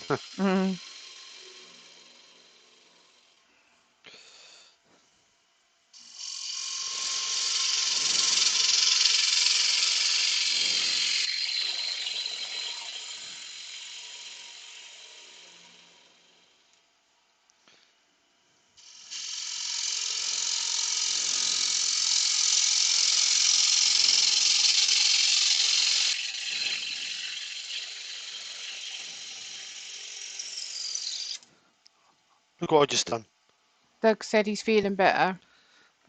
Look what I just done. Doug said he's feeling better.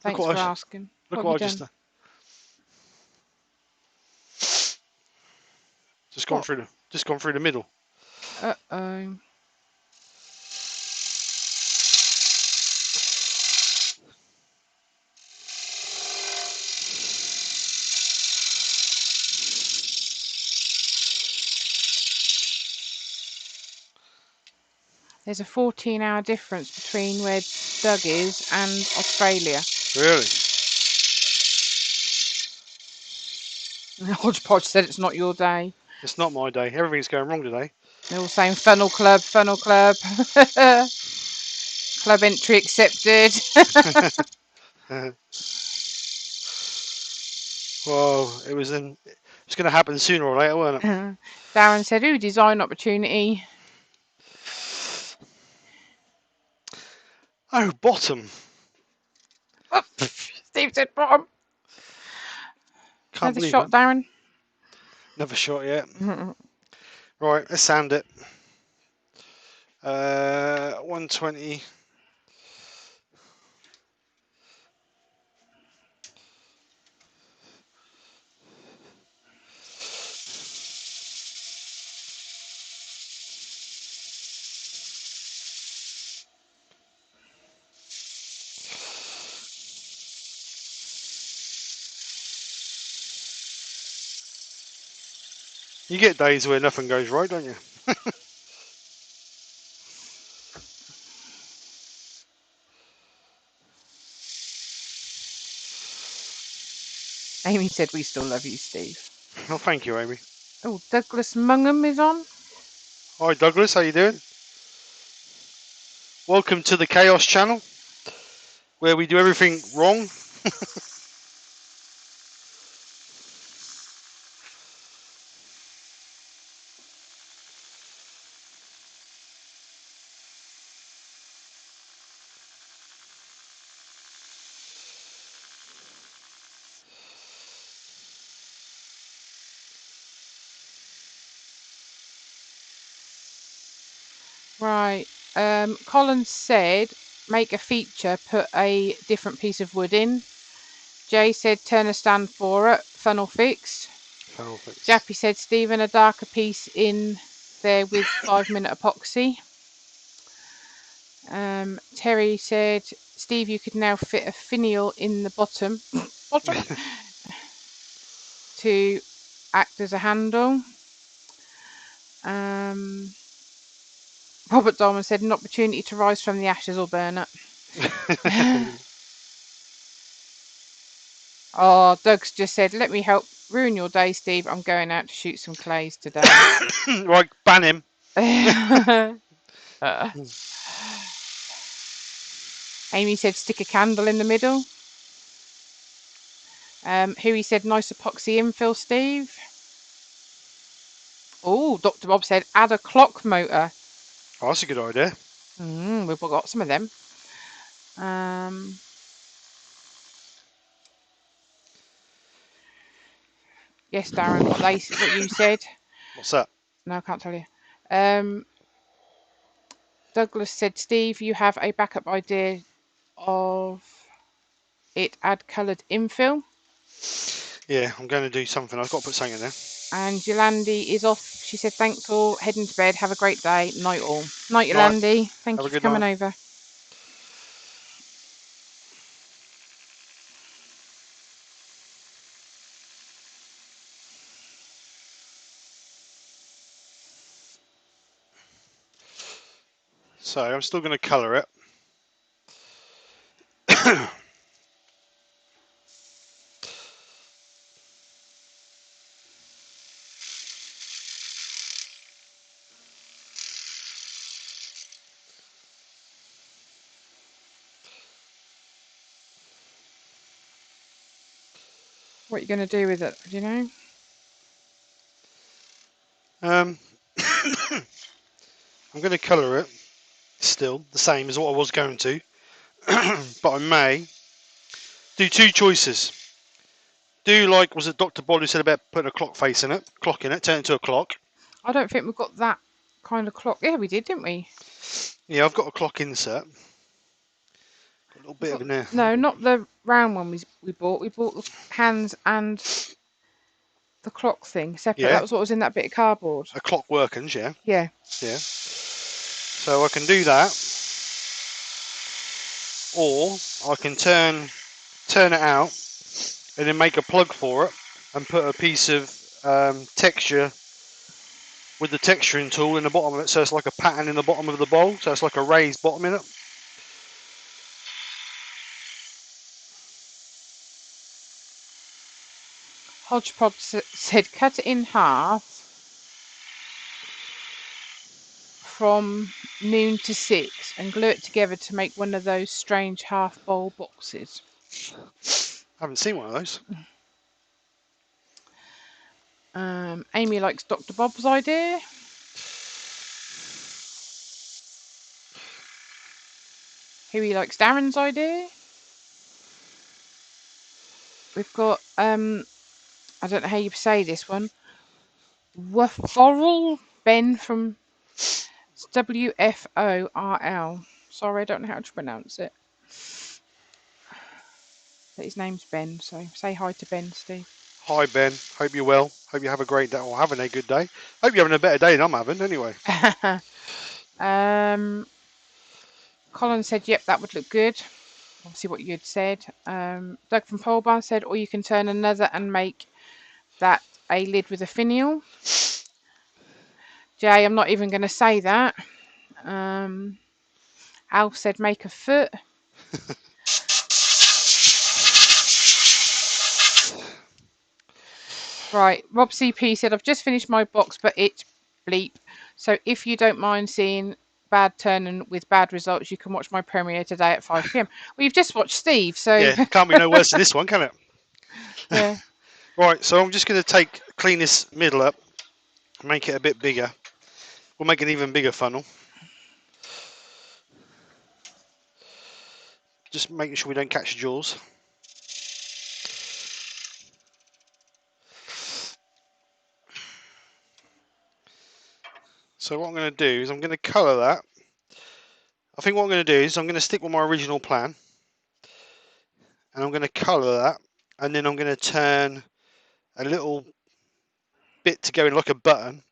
Thanks for asking. What Look have you what I done? just done. Just What? gone through the middle. Uh-oh. There's a 14-hour difference between where Doug is and Australia. Really? Hodgepodge said it's not your day. It's not my day. Everything's going wrong today. They're all saying funnel club, funnel club. Club entry accepted. Well, it's going to happen sooner or later, won't it? Darren said, ooh, design opportunity. Oh, bottom. Oh, Steve said bottom. Can't Another believe shot, it. Darren. Never shot yet. Right, let's sand it. 120. You get days where nothing goes right, don't you? Amy said, we still love you, Steve. Oh, thank you, Amy. Oh, Douglas Mungham is on. Hi, Douglas. How you doing? Welcome to the Chaos Channel, where we do everything wrong. Right. Colin said, make a feature, put a different piece of wood in. Jay said, turn a stand for it, funnel fixed. Jappy said, Stephen, a darker piece in there with 5-minute epoxy. Terry said, Steve, you could now fit a finial in the bottom to act as a handle. Robert Dolman said, an opportunity to rise from the ashes or burn up. Oh, Doug's just said, let me help ruin your day, Steve. I'm going out to shoot some clays today. Right, ban him. Amy said, stick a candle in the middle. Huey said, nice epoxy infill, Steve. Oh, Dr. Bob said, add a clock motor. Oh, that's a good idea. We've got some of them. Yes, Darren, what you said. What's that? No, I can't tell you. Douglas said, Steve, you have a backup idea of it add coloured infill. Yeah, I'm going to do something. I've got to put something in there. And Yolandi is off. She said, thanks all. Heading to bed. Have a great day. Night all. Night, Yolandi. Thank you for coming over. So I'm still going to colour it. What are you going to do with it? Do you know? I'm going to colour it still the same as what I was going to, but I may do two choices. Do like, was it Dr. Bob who said about putting a clock in it, turn it into a clock? I don't think we've got that kind of clock. Yeah, we did, didn't we? Yeah, I've got a clock insert. Got a little bit of in there. No, not the round one we bought. We bought the hands and the clock thing separate. Yeah, That was what was in that bit of cardboard. a clock workings, yeah. Yeah. Yeah. So I can do that, or I can turn it out and then make a plug for it and put a piece of texture with the texturing tool in the bottom of it, so it's like a pattern in the bottom of the bowl, so it's like a raised bottom in it. Hodgepodge said cut it in half from noon to 6 and glue it together to make one of those strange half bowl boxes. I haven't seen one of those. Amy likes Dr. Bob's idea. Huey likes Darren's idea. We've got I don't know how you say this one. Waforl Ben from WFORL. Sorry, I don't know how to pronounce it. But his name's Ben, so say hi to Ben, Steve. Hi Ben, hope you're well. Hope you have a great day or having a good day. Hope you're having a better day than I'm having anyway. Colin said, yep, that would look good. Obviously what you'd said. Doug from Polbarn said, or you can turn another and make that a lid with a finial. Jay, I'm not even going to say that. Al said, make a foot. Right, Rob CP said, I've just finished my box, but it's bleep. So if you don't mind seeing bad turning with bad results, you can watch my premiere today at 5 p.m. Well, you've just watched Steve, so... Yeah, can't be no worse than this one, can it? Yeah. Right, so I'm just going to clean this middle up, make it a bit bigger. We'll make an even bigger funnel. Just making sure we don't catch the jaws. So what I'm going to do is I'm going to colour that. I think what I'm going to do is I'm going to stick with my original plan. And I'm going to colour that. And then I'm going to turn a little bit to go in like a button.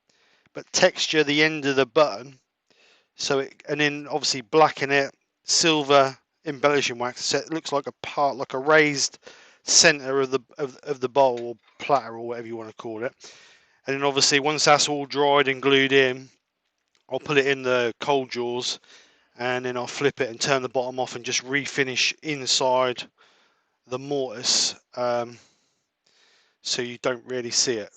But texture the end of the button. So and then obviously blacken it. Silver embellishing wax. So it looks like a raised centre of the bowl or platter or whatever you want to call it. And then obviously once that's all dried and glued in, I'll put it in the cold jaws and then I'll flip it and turn the bottom off and just refinish inside the mortise so you don't really see it.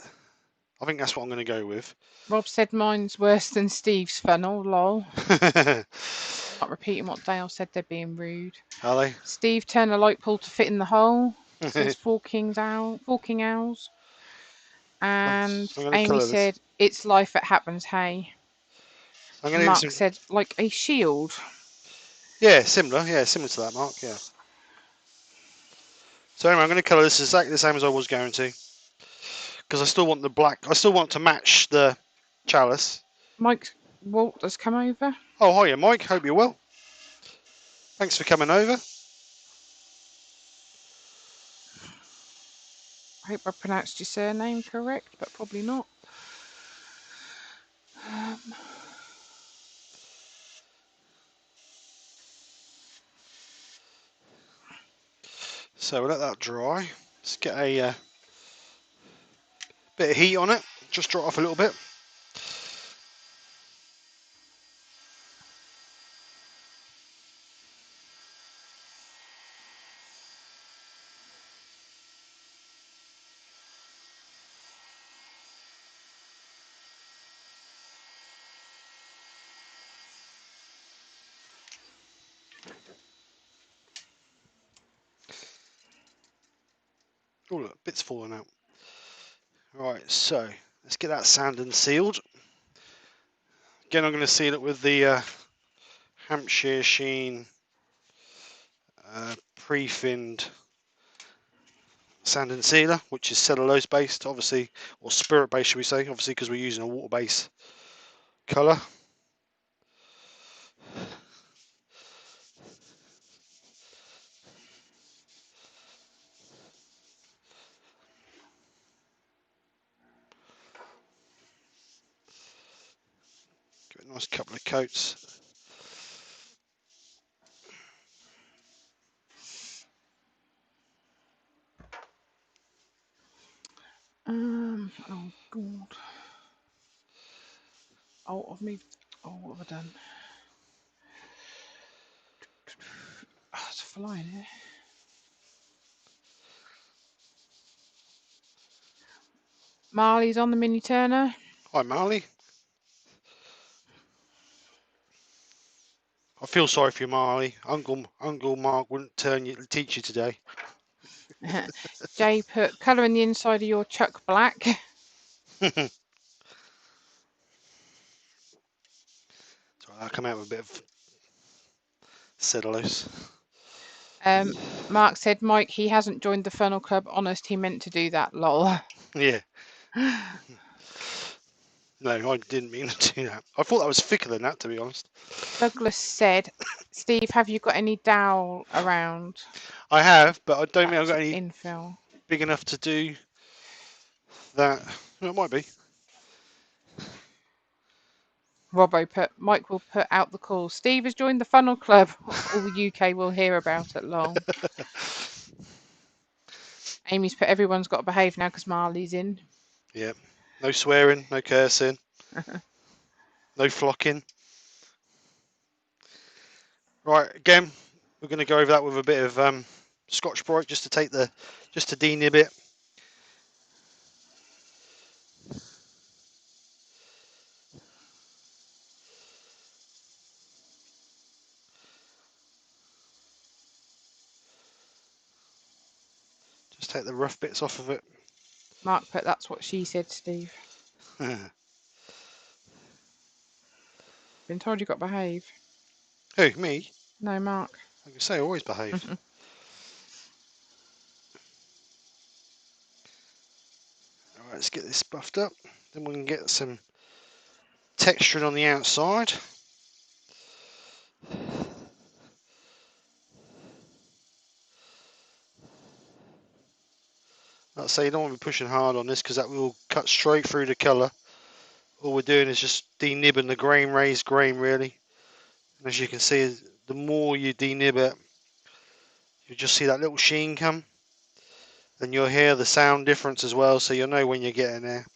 I think that's what I'm going to go with. Rob said mine's worse than Steve's funnel, lol. Not repeating what Dale said, they're being rude. Are they? Steve turned a light pole to fit in the hole. Says forking owls. And Amy said, it's life that happens, hey. Mark said, like a shield. Yeah, similar to that, Mark, yeah. So anyway, I'm going to colour this exactly the same as I was going to. Because I still want the black, I still want to match the chalice. Mike Walt has come over. Oh, hiya Mike, hope you're well. Thanks for coming over. I hope I pronounced your surname correct, but probably not. So we'll let that dry. Let's get a bit of heat on it. Just dry it off a little bit. Oh look, bits falling out. Right, so let's get that sanded and sealed. Again, I'm going to seal it with the Hampshire Sheen pre-finned sand and sealer, which is cellulose based, obviously, or spirit based, should we say, obviously, because we're using a water based colour. Nice couple of coats. Oh god. Oh, I've moved. Oh, what have I done? Oh, it's flying here. Marley's on the mini turner. Hi, Marley. I feel sorry for you, Marley. Uncle Mark wouldn't teach you today. Jay put colour in the inside of your Chuck black. So I'll come out with a bit of cellulose. Mark said, Mike, he hasn't joined the funnel club. Honest, he meant to do that. Lol. Yeah. No, I didn't mean to do that. I thought that was thicker than that, to be honest. Douglas said, Steve, have you got any dowel around? I have, but I don't think I've That's got any infill. big enough to do that. Well, it might be. Robbo put, Mike will put out the call. Steve has joined the funnel club. All the UK will hear about it. Lol. Amy's put, everyone's got to behave now because Marley's in. Yeah. No swearing, no cursing, no flocking. Right, again, we're going to go over that with a bit of Scotch Brite just to denib it. Just take the rough bits off of it. Mark put, that's what she said, Steve. Been told you got to behave. Who, me? No, Mark. Like I say, I always behave. Alright, let's get this buffed up. Then we can get some texturing on the outside. Like I say, you don't want to be pushing hard on this because that will cut straight through the colour. All we're doing is just denibbing the grain, raised grain really. And as you can see, the more you denib it, you just see that little sheen come. And you'll hear the sound difference as well, so you'll know when you're getting there.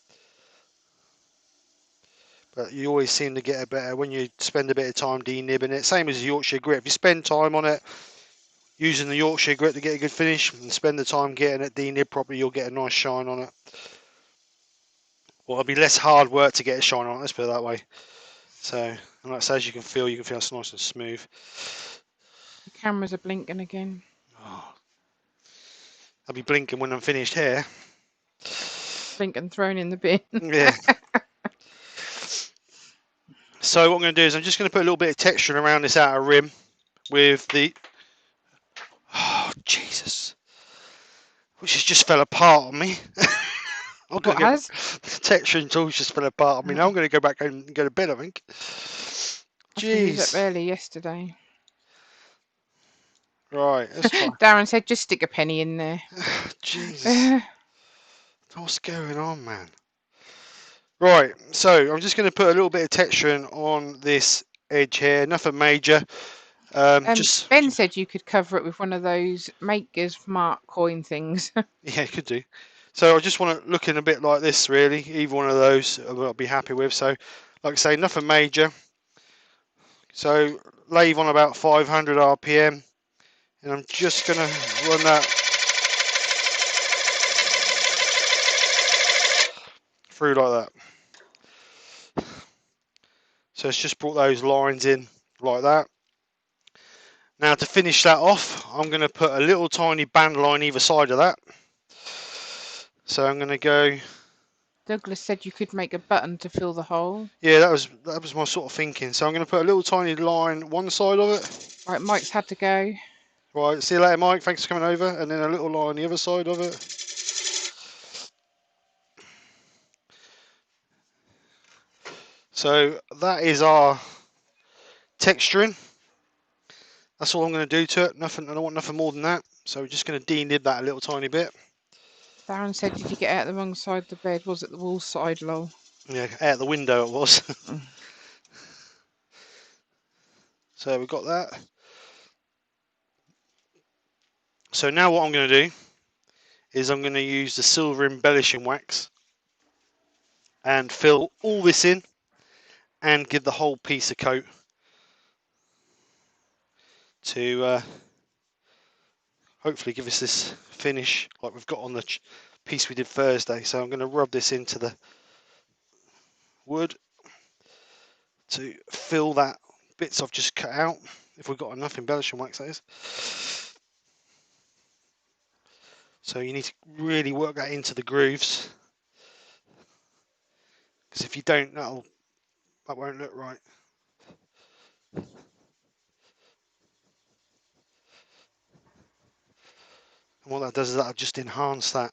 But you always seem to get it better when you spend a bit of time denibbing it. Same as the Yorkshire grit. If you spend time on it, using the Yorkshire grit to get a good finish, and spend the time getting it denibbed properly, you'll get a nice shine on it. Well, it'll be less hard work to get a shine on it, let's put it that way. So, and like I say, as you can feel it's nice and smooth. The cameras are blinking again. Oh, I'll be blinking when I'm finished here. Blink and thrown in the bin. Yeah. So what I'm going to do is I'm just going to put a little bit of texture around this outer rim with the... Oh, Jesus. Which has just fell apart on me. What has? The texturing tools just fell apart on me. Now I'm going to go back home and go to bed, I think. He was up Jeez. early yesterday. Right, that's fine. Darren said, just stick a penny in there. Jesus. What's going on, man? Right, so I'm just going to put a little bit of texturing on this edge here. Nothing major. Ben said you could cover it with one of those Makers Mark coin things. Yeah, could do. So I just want it looking a bit like this, really. Either one of those I'll be happy with. So, like I say, nothing major. So, lathe on about 500 RPM. And I'm just going to run that through like that. So it's just brought those lines in like that. Now to finish that off, I'm going to put a little tiny band line either side of that. So I'm going to go... Douglas said you could make a button to fill the hole. Yeah, that was my sort of thinking. So I'm going to put a little tiny line one side of it. Right, Mike's had to go. Right, see you later, Mike. Thanks for coming over. And then a little line the other side of it. So that is our texturing. That's all I'm going to do to it. Nothing. I don't want nothing more than that. So we're just going to denib that a little tiny bit. Darren said, did you get out the wrong side of the bed? Was it the wall side, lol? Yeah, out the window it was. So we've got that. So now what I'm going to do is I'm going to use the silver embellishing wax and fill all this in and give the whole piece a coat to hopefully give us this finish like we've got on the piece we did Thursday. So I'm going to rub this into the wood to fill that bits I've just cut out, if we've got enough embellishing wax, that is. So you need to really work that into the grooves, because if you don't, that won't look right. And what that does is that'll just enhance that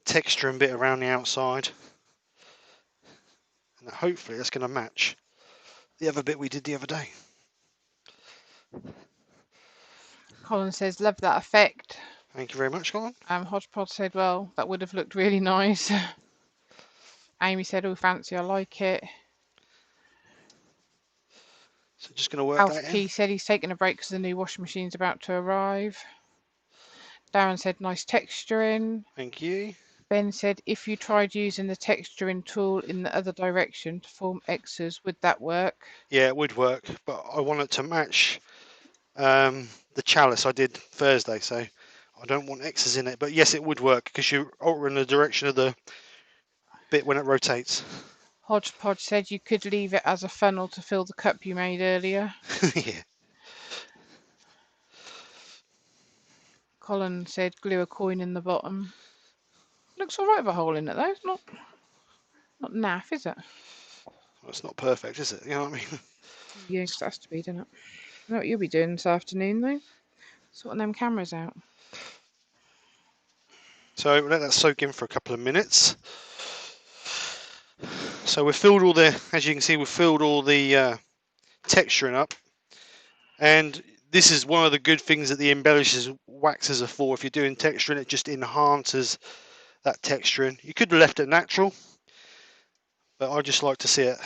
texture and bit around the outside, and hopefully that's going to match the other bit we did the other day. Colin says, love that effect. Thank you very much, Colin. Hodgepodge said, well, that would have looked really nice. Amy said, oh, fancy, I like it. So just going to work Alf that in. Key said he's taking a break because the new washing machine's about to arrive. Darren said, nice texturing. Thank you. Ben said, if you tried using the texturing tool in the other direction to form X's, would that work? Yeah, it would work, but I want it to match the chalice I did Thursday, so I don't want X's in it. But yes, it would work because you're altering the direction of the bit when it rotates. Hodgepodge said you could leave it as a funnel to fill the cup you made earlier. Yeah. Colin said glue a coin in the bottom. Looks alright with a hole in it though. It's not naff, is it? Well, it's not perfect, is it? You know what I mean? Yeah, because it has to be, doesn't it? I know what you'll be doing this afternoon though. Sorting them cameras out. So let that soak in for a couple of minutes. So we've filled all the, as you can see, we've filled all the texturing up. And this is one of the good things that the embellishers waxes are for. If you're doing texturing, it just enhances that texturing. You could have left it natural, but I just like to see it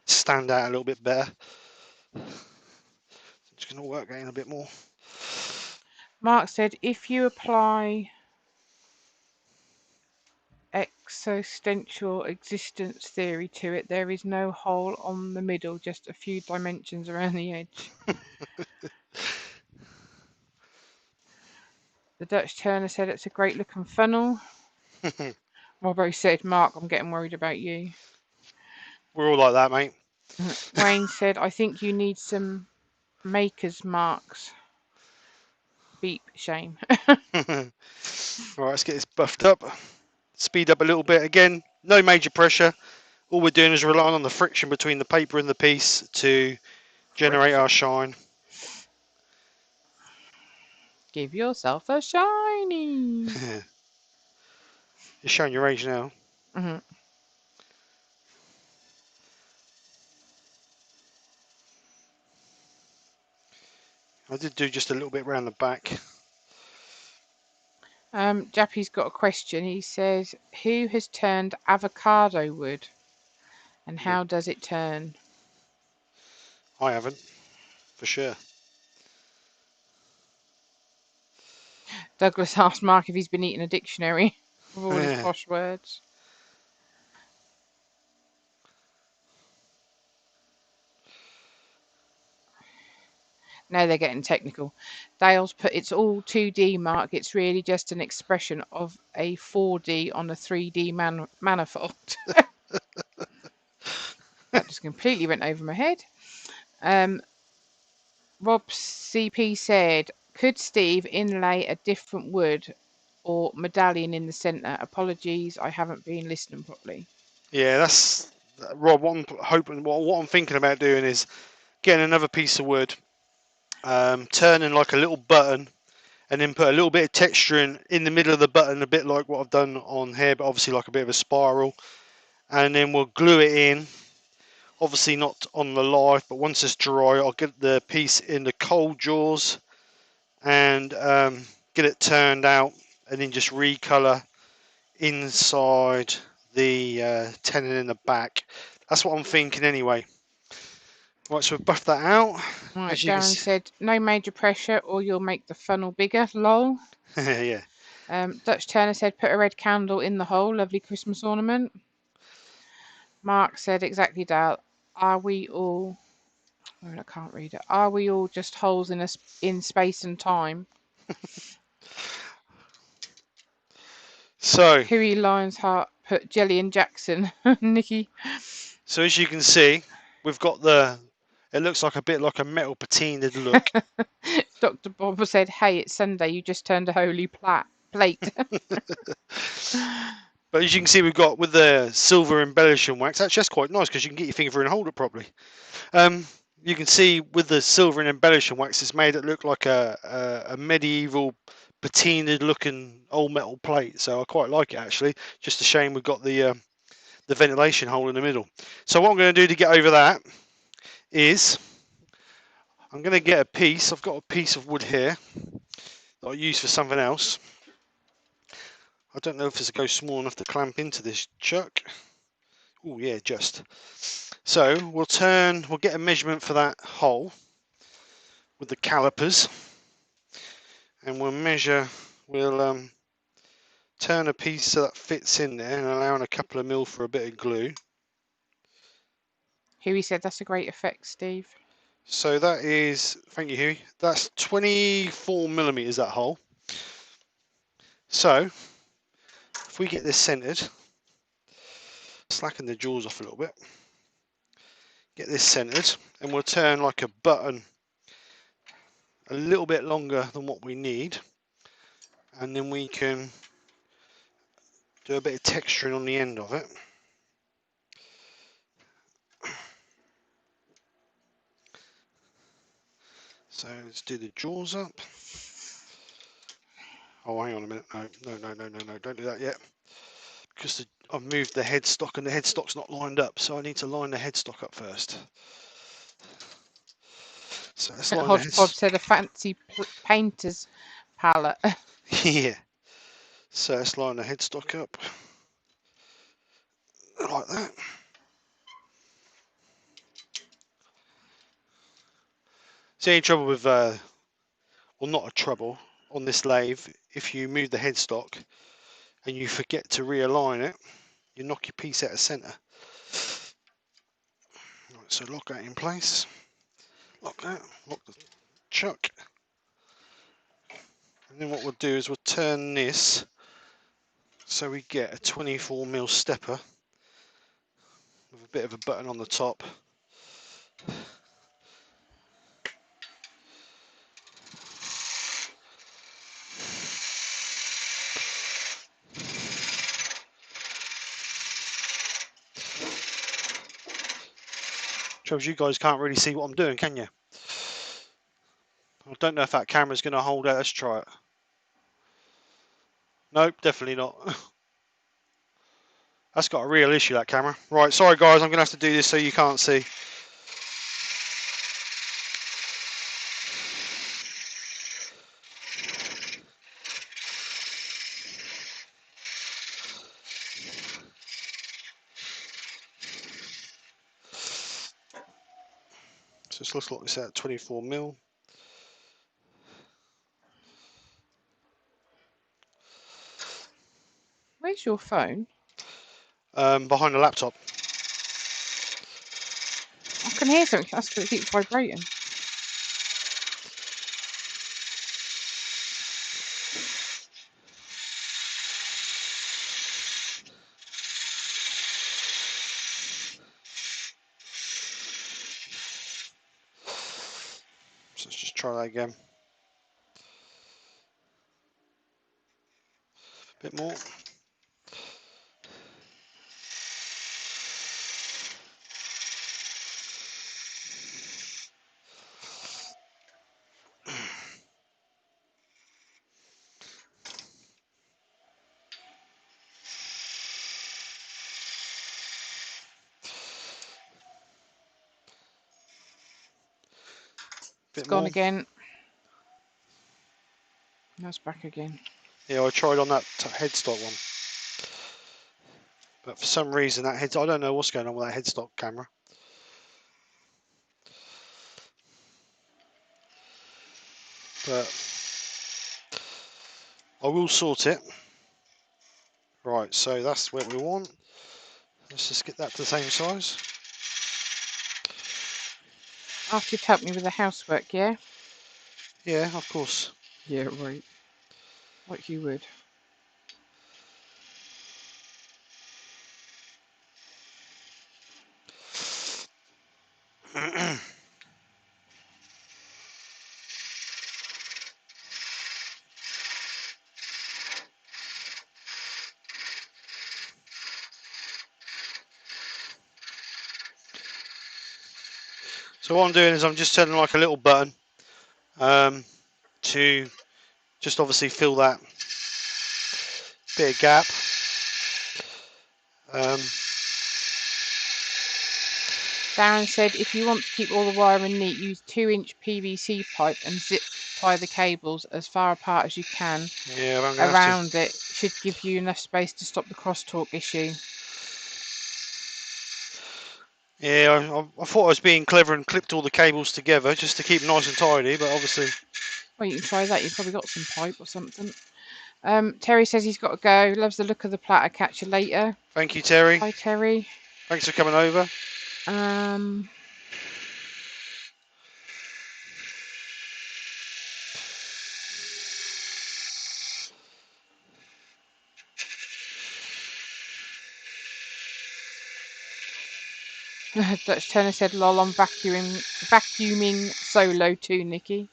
stand out a little bit better. Just going to work that in a bit more. Mark said if you apply existential existence theory to it, there is no hole on the middle, just a few dimensions around the edge. The Dutch Turner said it's a great looking funnel. Robbo said, Mark, I'm getting worried about you. We're all like that, mate. Wayne said, I think you need some maker's marks. Beep, shame. Right, let's get this buffed up. Speed up a little bit again. No major pressure. All we're doing is relying on the friction between the paper and the piece to generate our shine. Give yourself a shiny. You're showing your age now. Mm-hmm. I did do just a little bit around the back. Jappy's got a question. He says, who has turned avocado wood and how does it turn? I haven't, for sure. Douglas asked Mark if he's been eating a dictionary with all his posh words. Now they're getting technical. Dale's put it's all 2D, Mark. It's really just an expression of a 4D on a 3D manifold. That just completely went over my head. Rob CP said, could Steve inlay a different wood or medallion in the centre? Apologies, I haven't been listening properly. Yeah, that's Rob. What I'm hoping, what I'm thinking about doing is getting another piece of wood, turning like a little button, and then put a little bit of texture in the middle of the button, a bit like what I've done on here, but obviously like a bit of a spiral. And then we'll glue it in. Obviously not on the live, but once it's dry, I'll get the piece in the cold jaws and get it turned out, and then just recolor inside the tenon in the back. That's what I'm thinking anyway. Right, so we've buffed that out. Right, As you can Darren see, said, no major pressure or you'll make the funnel bigger. Lol. yeah. Dutch Turner said, put a red candle in the hole. Lovely Christmas ornament. Mark said, exactly, Dal. Are we all... Oh, I can't read it. Are we all just holes in space and time? So, Huey Lionheart put Jelly and Jackson. Nikki. so as you can see, we've got the. It looks like a bit like a metal patinaed look. Dr. Bob said, hey, it's Sunday. You just turned a holy plate. But as you can see, we've got with the silver embellishing wax. Actually, that's quite nice because you can get your finger through and hold it properly. You can see with the silver and embellishing wax, it's made it look like a medieval patinaed looking old metal plate. So I quite like it actually. Just a shame we've got the ventilation hole in the middle. So what I'm going to do to get over that is I'm going to get a piece. I've got a piece of wood here that I use for something else. I don't know if this will go small enough to clamp into this chuck. Oh yeah, just. So we'll get a measurement for that hole with the calipers, and we'll turn a piece so that fits in there and allowing a couple of mil for a bit of glue. Huey said, that's a great effect, Steve. So that is, thank you Huey, that's 24 millimeters that hole. So if we get this centered, slacken the jaws off a little bit, get this centered, and we'll turn like a button a little bit longer than what we need, and then we can do a bit of texturing on the end of it. So let's do the jaws up. Oh, hang on a minute. No, don't do that yet. Because I've moved the headstock and the headstock's not lined up, so I need to line the headstock up first. So let's line the Hodgepodge headstock. said, a fancy painter's palette. Yeah. So let's line the headstock up. Like that. See, any trouble with, well, not a trouble on this lathe, if you move the headstock and you forget to realign it, you knock your piece out of centre. Right, so lock that in place. Lock that, lock the chuck. And then what we'll do is we'll turn this so we get a 24mm stepper with a bit of a button on the top. Trouble, you guys can't really see what I'm doing, can you? I don't know if that camera's going to hold out. Let's try it. Nope, definitely not. That's got a real issue, that camera. Right, sorry guys, I'm going to have to do this so you can't see. So this looks like it's at 24mm. Where's your phone? Behind the laptop. I can hear something. That's because it keeps vibrating. So let's just try that again. A bit more. It's Bit gone more. again. Now it's back again. Yeah, I tried on that headstock one. But for some reason that I don't know what's going on with that headstock camera. but I will sort it. Right, so that's what we want. Let's just get that to the same size. After you've helped me with the housework, yeah? Yeah, of course. Yeah, right. Like you would. So what I'm doing is I'm just turning like a little button to just obviously fill that bit of gap. Darren said if you want to keep all the wiring neat, use 2-inch PVC pipe and zip tie the cables as far apart as you can Yeah, I'm gonna around it. Should give you enough space to stop the crosstalk issue. Yeah, I thought I was being clever and clipped all the cables together just to keep nice and tidy, but obviously... Well, you can try that. You've probably got some pipe or something. Terry says he's got to go. Loves the look of the platter. Catch you later. Thank you, Terry. Hi, Terry. Thanks for coming over. Dutch Turner said, lol, I'm vacuuming solo too, Nikki.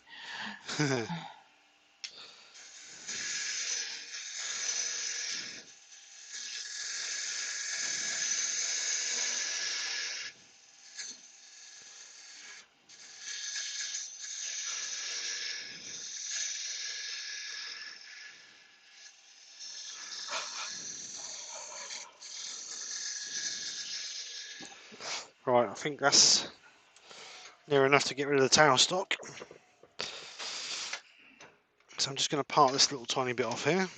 Right, I think that's near enough to get rid of the towel stock. So I'm just going to part this little tiny bit off here.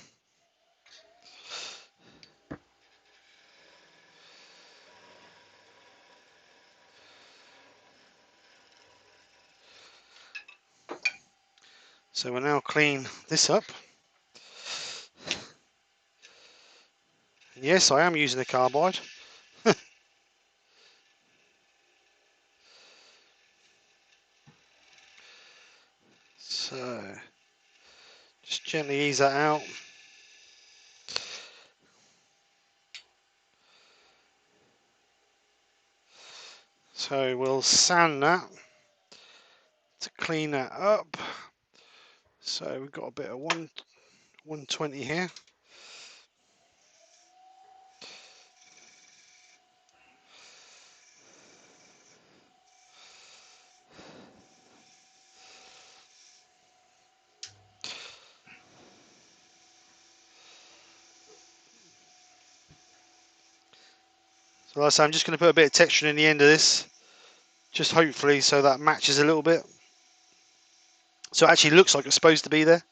So we'll now clean this up. Yes, I am using a carbide. So just gently ease that out. So we'll sand that to clean that up. So we've got a bit of 120 here. So like I say, I'm just going to put a bit of texture in the end of this, just hopefully so that matches a little bit. So it actually looks like it's supposed to be there.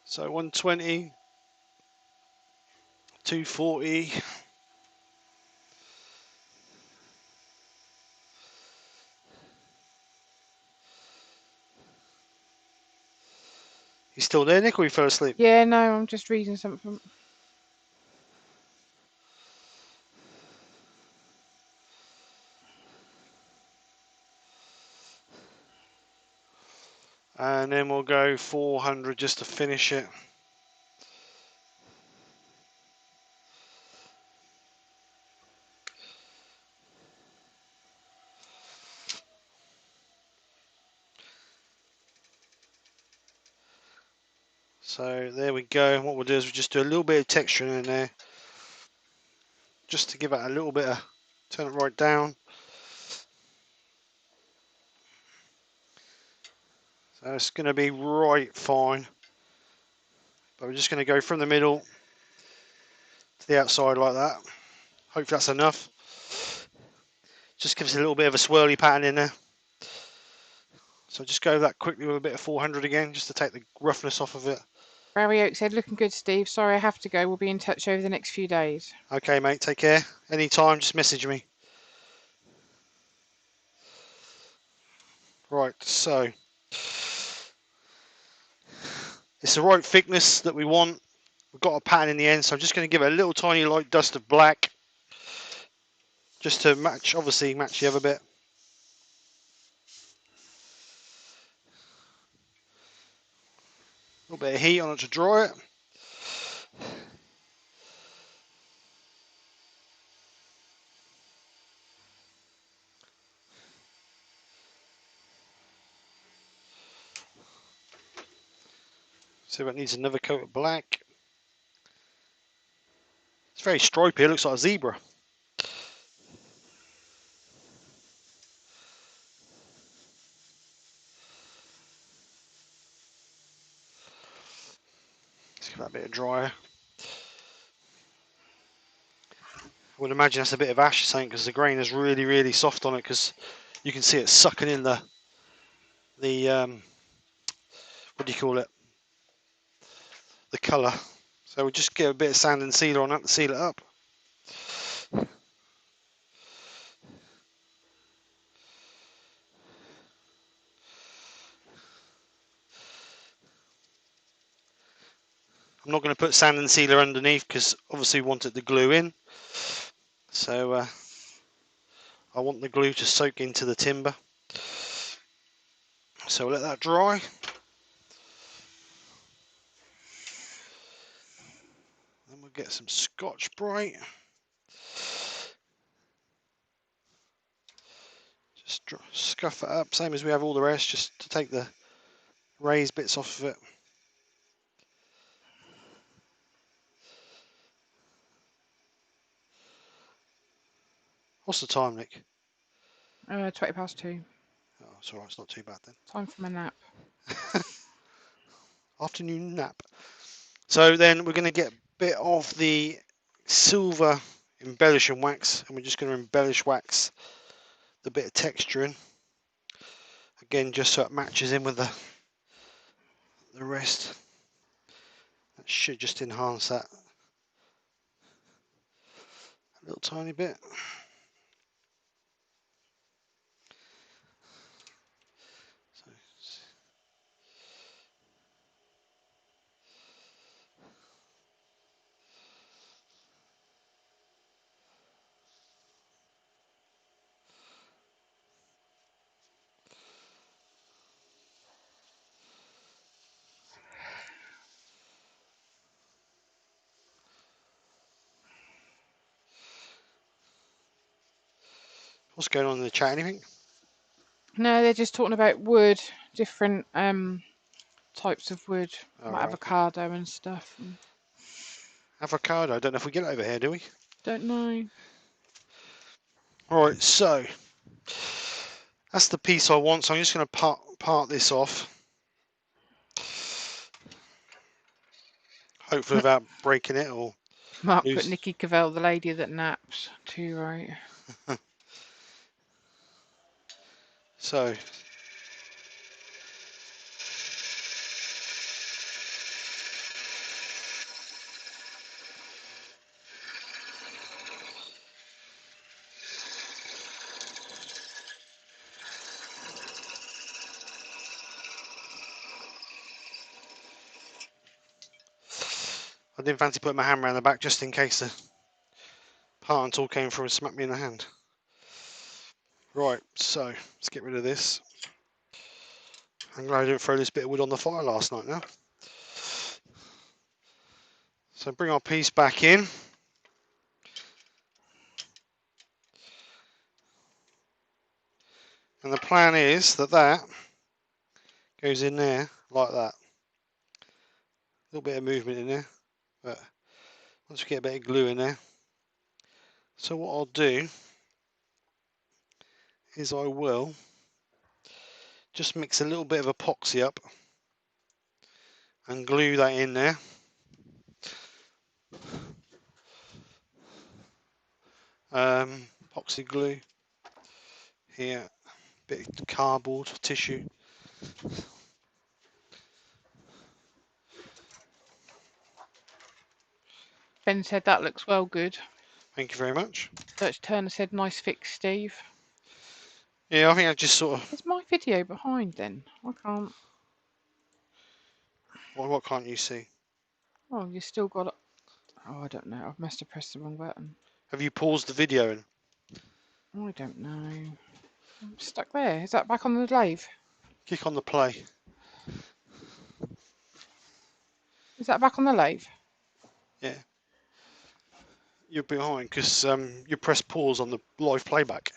So 120, 240. You still there, Nick, or you fell asleep? Yeah, no, I'm just reading something. And then we'll go 400 just to finish it. So there we go. What we'll do is we'll just do a little bit of texture in there, just to give it a little bit of, turn it right down. So it's going to be right fine. But we're just going to go from the middle to the outside like that. Hopefully that's enough. Just gives it a little bit of a swirly pattern in there. So So just go that quickly with a bit of 400 again, just to take the roughness off of it. Barry Oak said, looking good, Steve. Sorry, I have to go. We'll be in touch over the next few days. Okay, mate, take care. Anytime, just message me. Right, so it's the right thickness that we want. We've got a pattern in the end, so I'm just going to give it a little tiny light dust of black, just to match, obviously match the other bit. A little bit of heat on it to dry it. See if it needs another coat of black. It's very stripy, it looks like a zebra. Let's give that a bit of dryer. I would imagine that's a bit of ash or something, because the grain is really, really soft on it, because you can see it sucking in the what do you call it? The colour. So we'll just get a bit of sand and sealer on that to seal it up. I'm not going to put sand and sealer underneath, because obviously we want it to glue in. So I want the glue to soak into the timber. So we'll let that dry. Then we'll get some Scotch Brite. Just scuff it up, same as we have all the rest, just to take the raised bits off of it. What's the time, Nick? 2:20. Oh, it's alright, it's not too bad then. Time for my nap. Afternoon nap. So then we're going to get a bit of the silver embellishing wax, and we're just going to embellish wax the bit of texture in. Again, just so it matches in with the rest. That should just enhance that a little tiny bit. So, what's going on in the chat? Anything? No, they're just talking about wood, different types of wood, Oh, like right, okay. avocado and stuff. Avocado. I don't know if we get it over here, do we? Don't know. Right, so that's the piece I want. So I'm just going to part this off. Hopefully without breaking it or Mark put losing. Nikki Cavell, the lady that naps, too right. So I didn't fancy putting my hand around the back just in case the part tool came through and smacked me in the hand. Right, so let's get rid of this. I'm glad I didn't throw this bit of wood on the fire last night now. So bring our piece back in. And the plan is that that goes in there like that. A little bit of movement in there, but once we get a bit of glue in there. So what I'll do is I will just mix a little bit of epoxy up and glue that in there. Epoxy glue here, bit of cardboard tissue, Ben said that looks well good. Thank you very much. Dutch Turner said nice fix, Steve. Yeah, I think I just sort of... Is my video behind then? I can't. What can't you see? Oh, you still got it. Oh, I don't know. I must have pressed the wrong button. Have you paused the video? And I don't know. I'm stuck there. Is that back on the lathe? click on the play. Is that back on the lathe? Yeah. You're behind because you press pause on the live playback.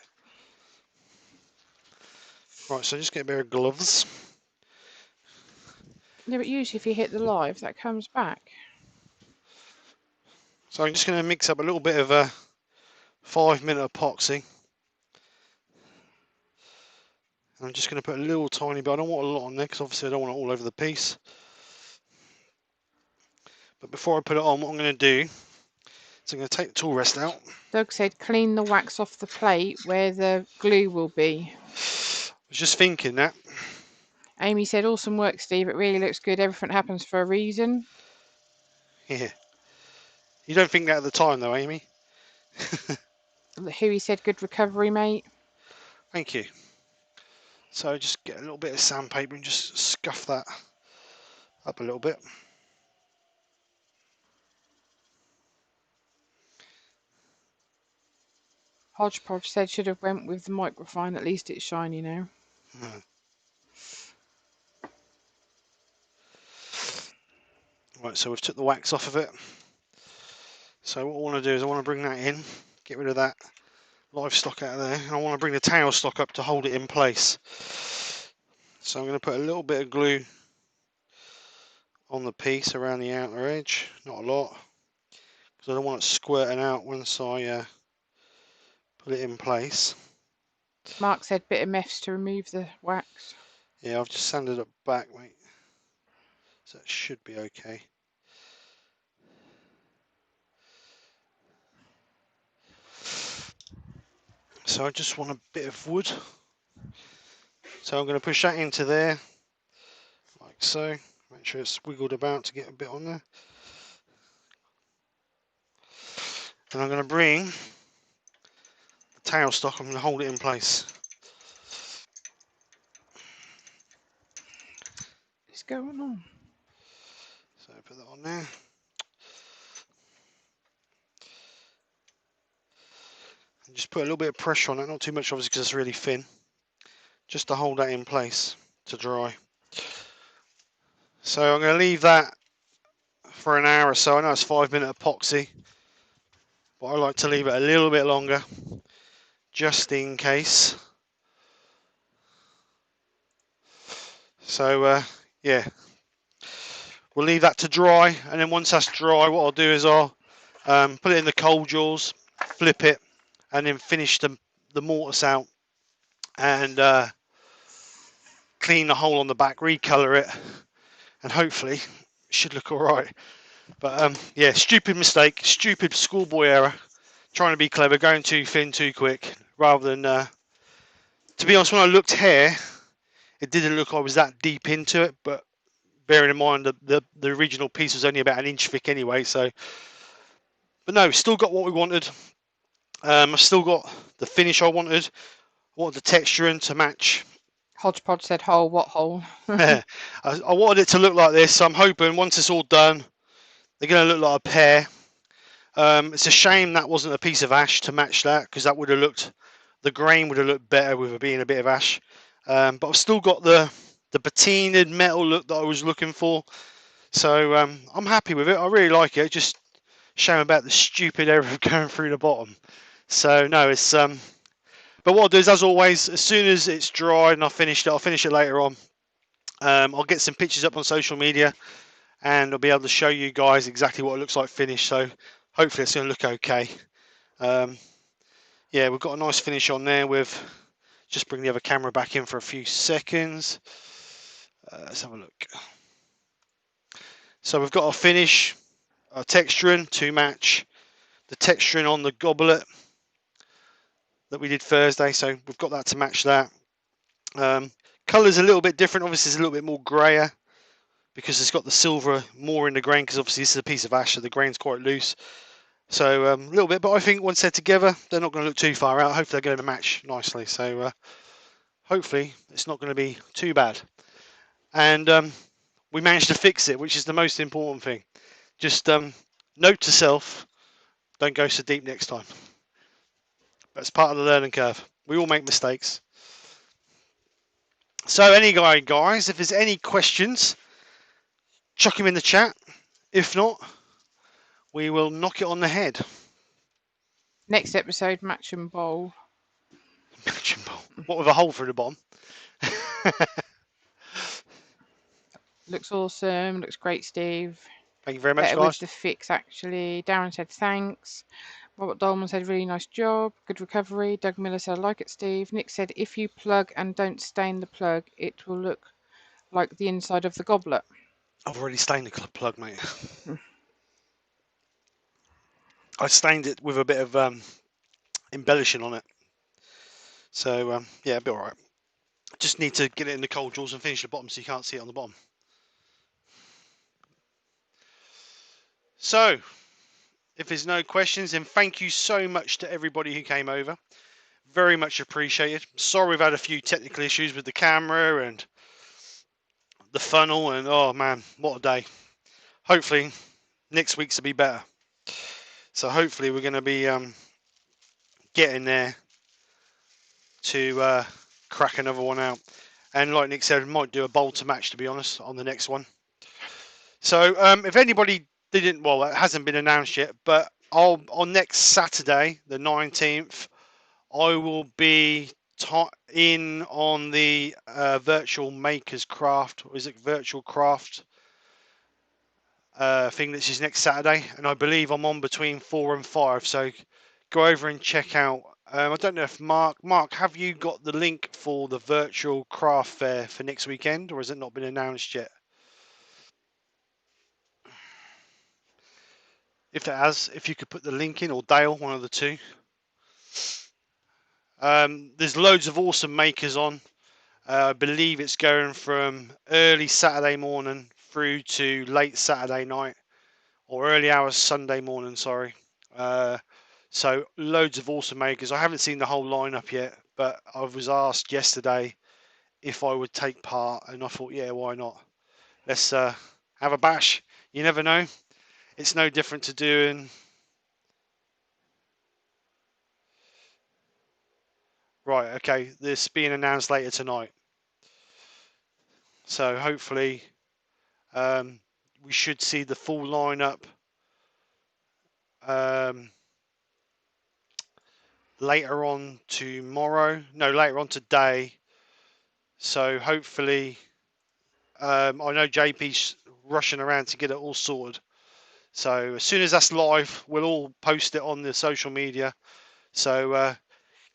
Right, so just get a pair of gloves. Yeah, but usually if you hit the live, that comes back. So I'm just going to mix up a little bit of a 5-minute epoxy. I'm just going to put a little tiny bit. I don't want a lot on there because obviously I don't want it all over the piece. But before I put it on, what I'm going to do is I'm going to take the tool rest out. Doug said clean the wax off the plate where the glue will be. I was just thinking that. Amy said awesome work, Steve. It really looks good. Everything happens for a reason. Yeah. You don't think that at the time though, Amy? Huey said good recovery, mate. Thank you. So just get a little bit of sandpaper and just scuff that up a little bit. Hodgepodge said should have went with the microphone. At least it's shiny now. Right, so we've took the wax off of it. So what I want to do is I want to bring that in, get rid of that live stock out of there, and I want to bring the tail stock up to hold it in place. So I'm going to put a little bit of glue on the piece around the outer edge, not a lot, because I don't want it squirting out once I put it in place. Mark said bit of meths to remove the wax. Yeah, I've just sanded it back, mate. So that should be okay. So I just want a bit of wood. So I'm going to push that into there, like so. Make sure it's wiggled about to get a bit on there. And I'm going to bring the tail stock, I'm going to hold it in place. What's going on? So put that on there. And just put a little bit of pressure on it, not too much obviously because it's really thin. Just to hold that in place to dry. So I'm going to leave that for an hour or so. I know it's 5-minute epoxy, but I like to leave it a little bit longer, just in case. So yeah, we'll leave that to dry, and then once that's dry, what I'll do is I'll put it in the cold jaws, flip it, and then finish the mortise out, and clean the hole on the back, recolor it, and hopefully it should look all right. But yeah, stupid mistake, stupid schoolboy error, trying to be clever, going too thin too quick, rather than, to be honest, when I looked here, it didn't look like I was that deep into it, but bearing in mind the original piece was only about an inch thick anyway, so, but no, still got what we wanted. I've still got the finish I wanted. I wanted the texture in to match. Hodgepodge said hole. What hole? I wanted it to look like this, so I'm hoping once it's all done, they're going to look like a pair. It's a shame that wasn't a piece of ash to match that, because that would have looked, the grain would have looked better with it being a bit of ash. But I've still got the patinaed metal look that I was looking for. So I'm happy with it. I really like it. Just shame about the stupid error of going through the bottom. So no, it's but what I'll do is, as always, as soon as it's dried and I've finished it, I'll finish it later on. I'll get some pictures up on social media, and I'll be able to show you guys exactly what it looks like finished. So hopefully it's going to look okay. Yeah, we've got a nice finish on there. With just bring the other camera back in for a few seconds. Let's have a look. So we've got our finish, our texturing to match the texturing on the goblet that we did Thursday. So we've got that to match that. Colour's a little bit different. Obviously, it's a little bit more grayer because it's got the silver more in the grain. Because obviously, this is a piece of ash, so the grain's quite loose. So a little bit, but I think once they're together, they're not going to look too far out. Hopefully, they're going to match nicely. So hopefully, it's not going to be too bad. And we managed to fix it, which is the most important thing. Just note to self: don't go so deep next time. That's part of the learning curve. We all make mistakes. So anyway, guys, if there's any questions, chuck them in the chat. If not, we will knock it on the head. Next episode, match and bowl. What, with a hole through the bottom? Looks awesome. Looks great, Steve. Thank you very much, Better guys. with the fix, actually. Darren said thanks. Robert Dolman said really nice job. Good recovery. Doug Miller said I like it, Steve. Nick said if you plug and don't stain the plug, it will look like the inside of the goblet. I've already stained the plug, mate. I stained it with a bit of embellishing on it. So, yeah, it'll be alright. Just need to get it in the cold drawers and finish the bottom so you can't see it on the bottom. So, if there's no questions, then thank you so much to everybody who came over. Very much appreciated. Sorry we've had a few technical issues with the camera and the funnel, and oh man, what a day. Hopefully, next week's will be better. So hopefully we're going to be getting there to crack another one out. And like Nick said, we might do a bowl to match, to be honest, on the next one. So if anybody didn't, well, it hasn't been announced yet, but on next Saturday, the 19th, I will be in on the virtual makers craft, or is it virtual craft thing that's next Saturday, and I believe I'm on between 4 and 5, so go over and check out. I don't know if Mark, have you got the link for the virtual craft fair for next weekend, or has it not been announced yet? If it has, if you could put the link in, or Dale, one of the two. There's loads of awesome makers on. I believe it's going from early Saturday morning through to late Saturday night, or early hours Sunday morning, sorry. So loads of awesome makers. I haven't seen the whole lineup yet, but I was asked yesterday if I would take part, and I thought, yeah, why not? Let's have a bash. You never know. It's no different to doing... Right, okay, this being announced later tonight. So hopefully we should see the full lineup later on tomorrow. No, later on today. So hopefully, I know JP's rushing around to get it all sorted. So as soon as that's live, we'll all post it on the social media. So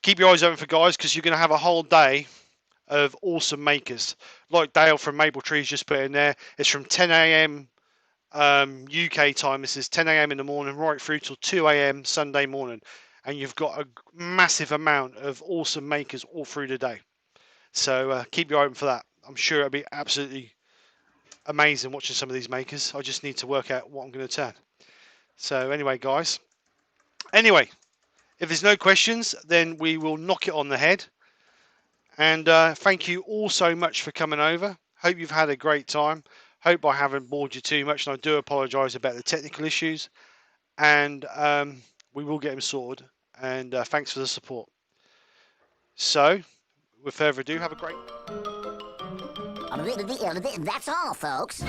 keep your eyes open for guys, because you're going to have a whole day of awesome makers. Like Dale from Maple Trees just put in there. It's from 10 a.m. UK time. This is 10 a.m. in the morning right through till 2 a.m. Sunday morning. And you've got a massive amount of awesome makers all through the day. So keep your eye open for that. I'm sure it'll be absolutely amazing watching some of these makers. I just need to work out what I'm going to turn. So anyway, guys. Anyway, if there's no questions, then we will knock it on the head. And thank you all so much for coming over. Hope you've had a great time. Hope I haven't bored you too much, and I do apologise about the technical issues. And we will get them sorted. And thanks for the support. So, with further ado, have a great... That's all, folks.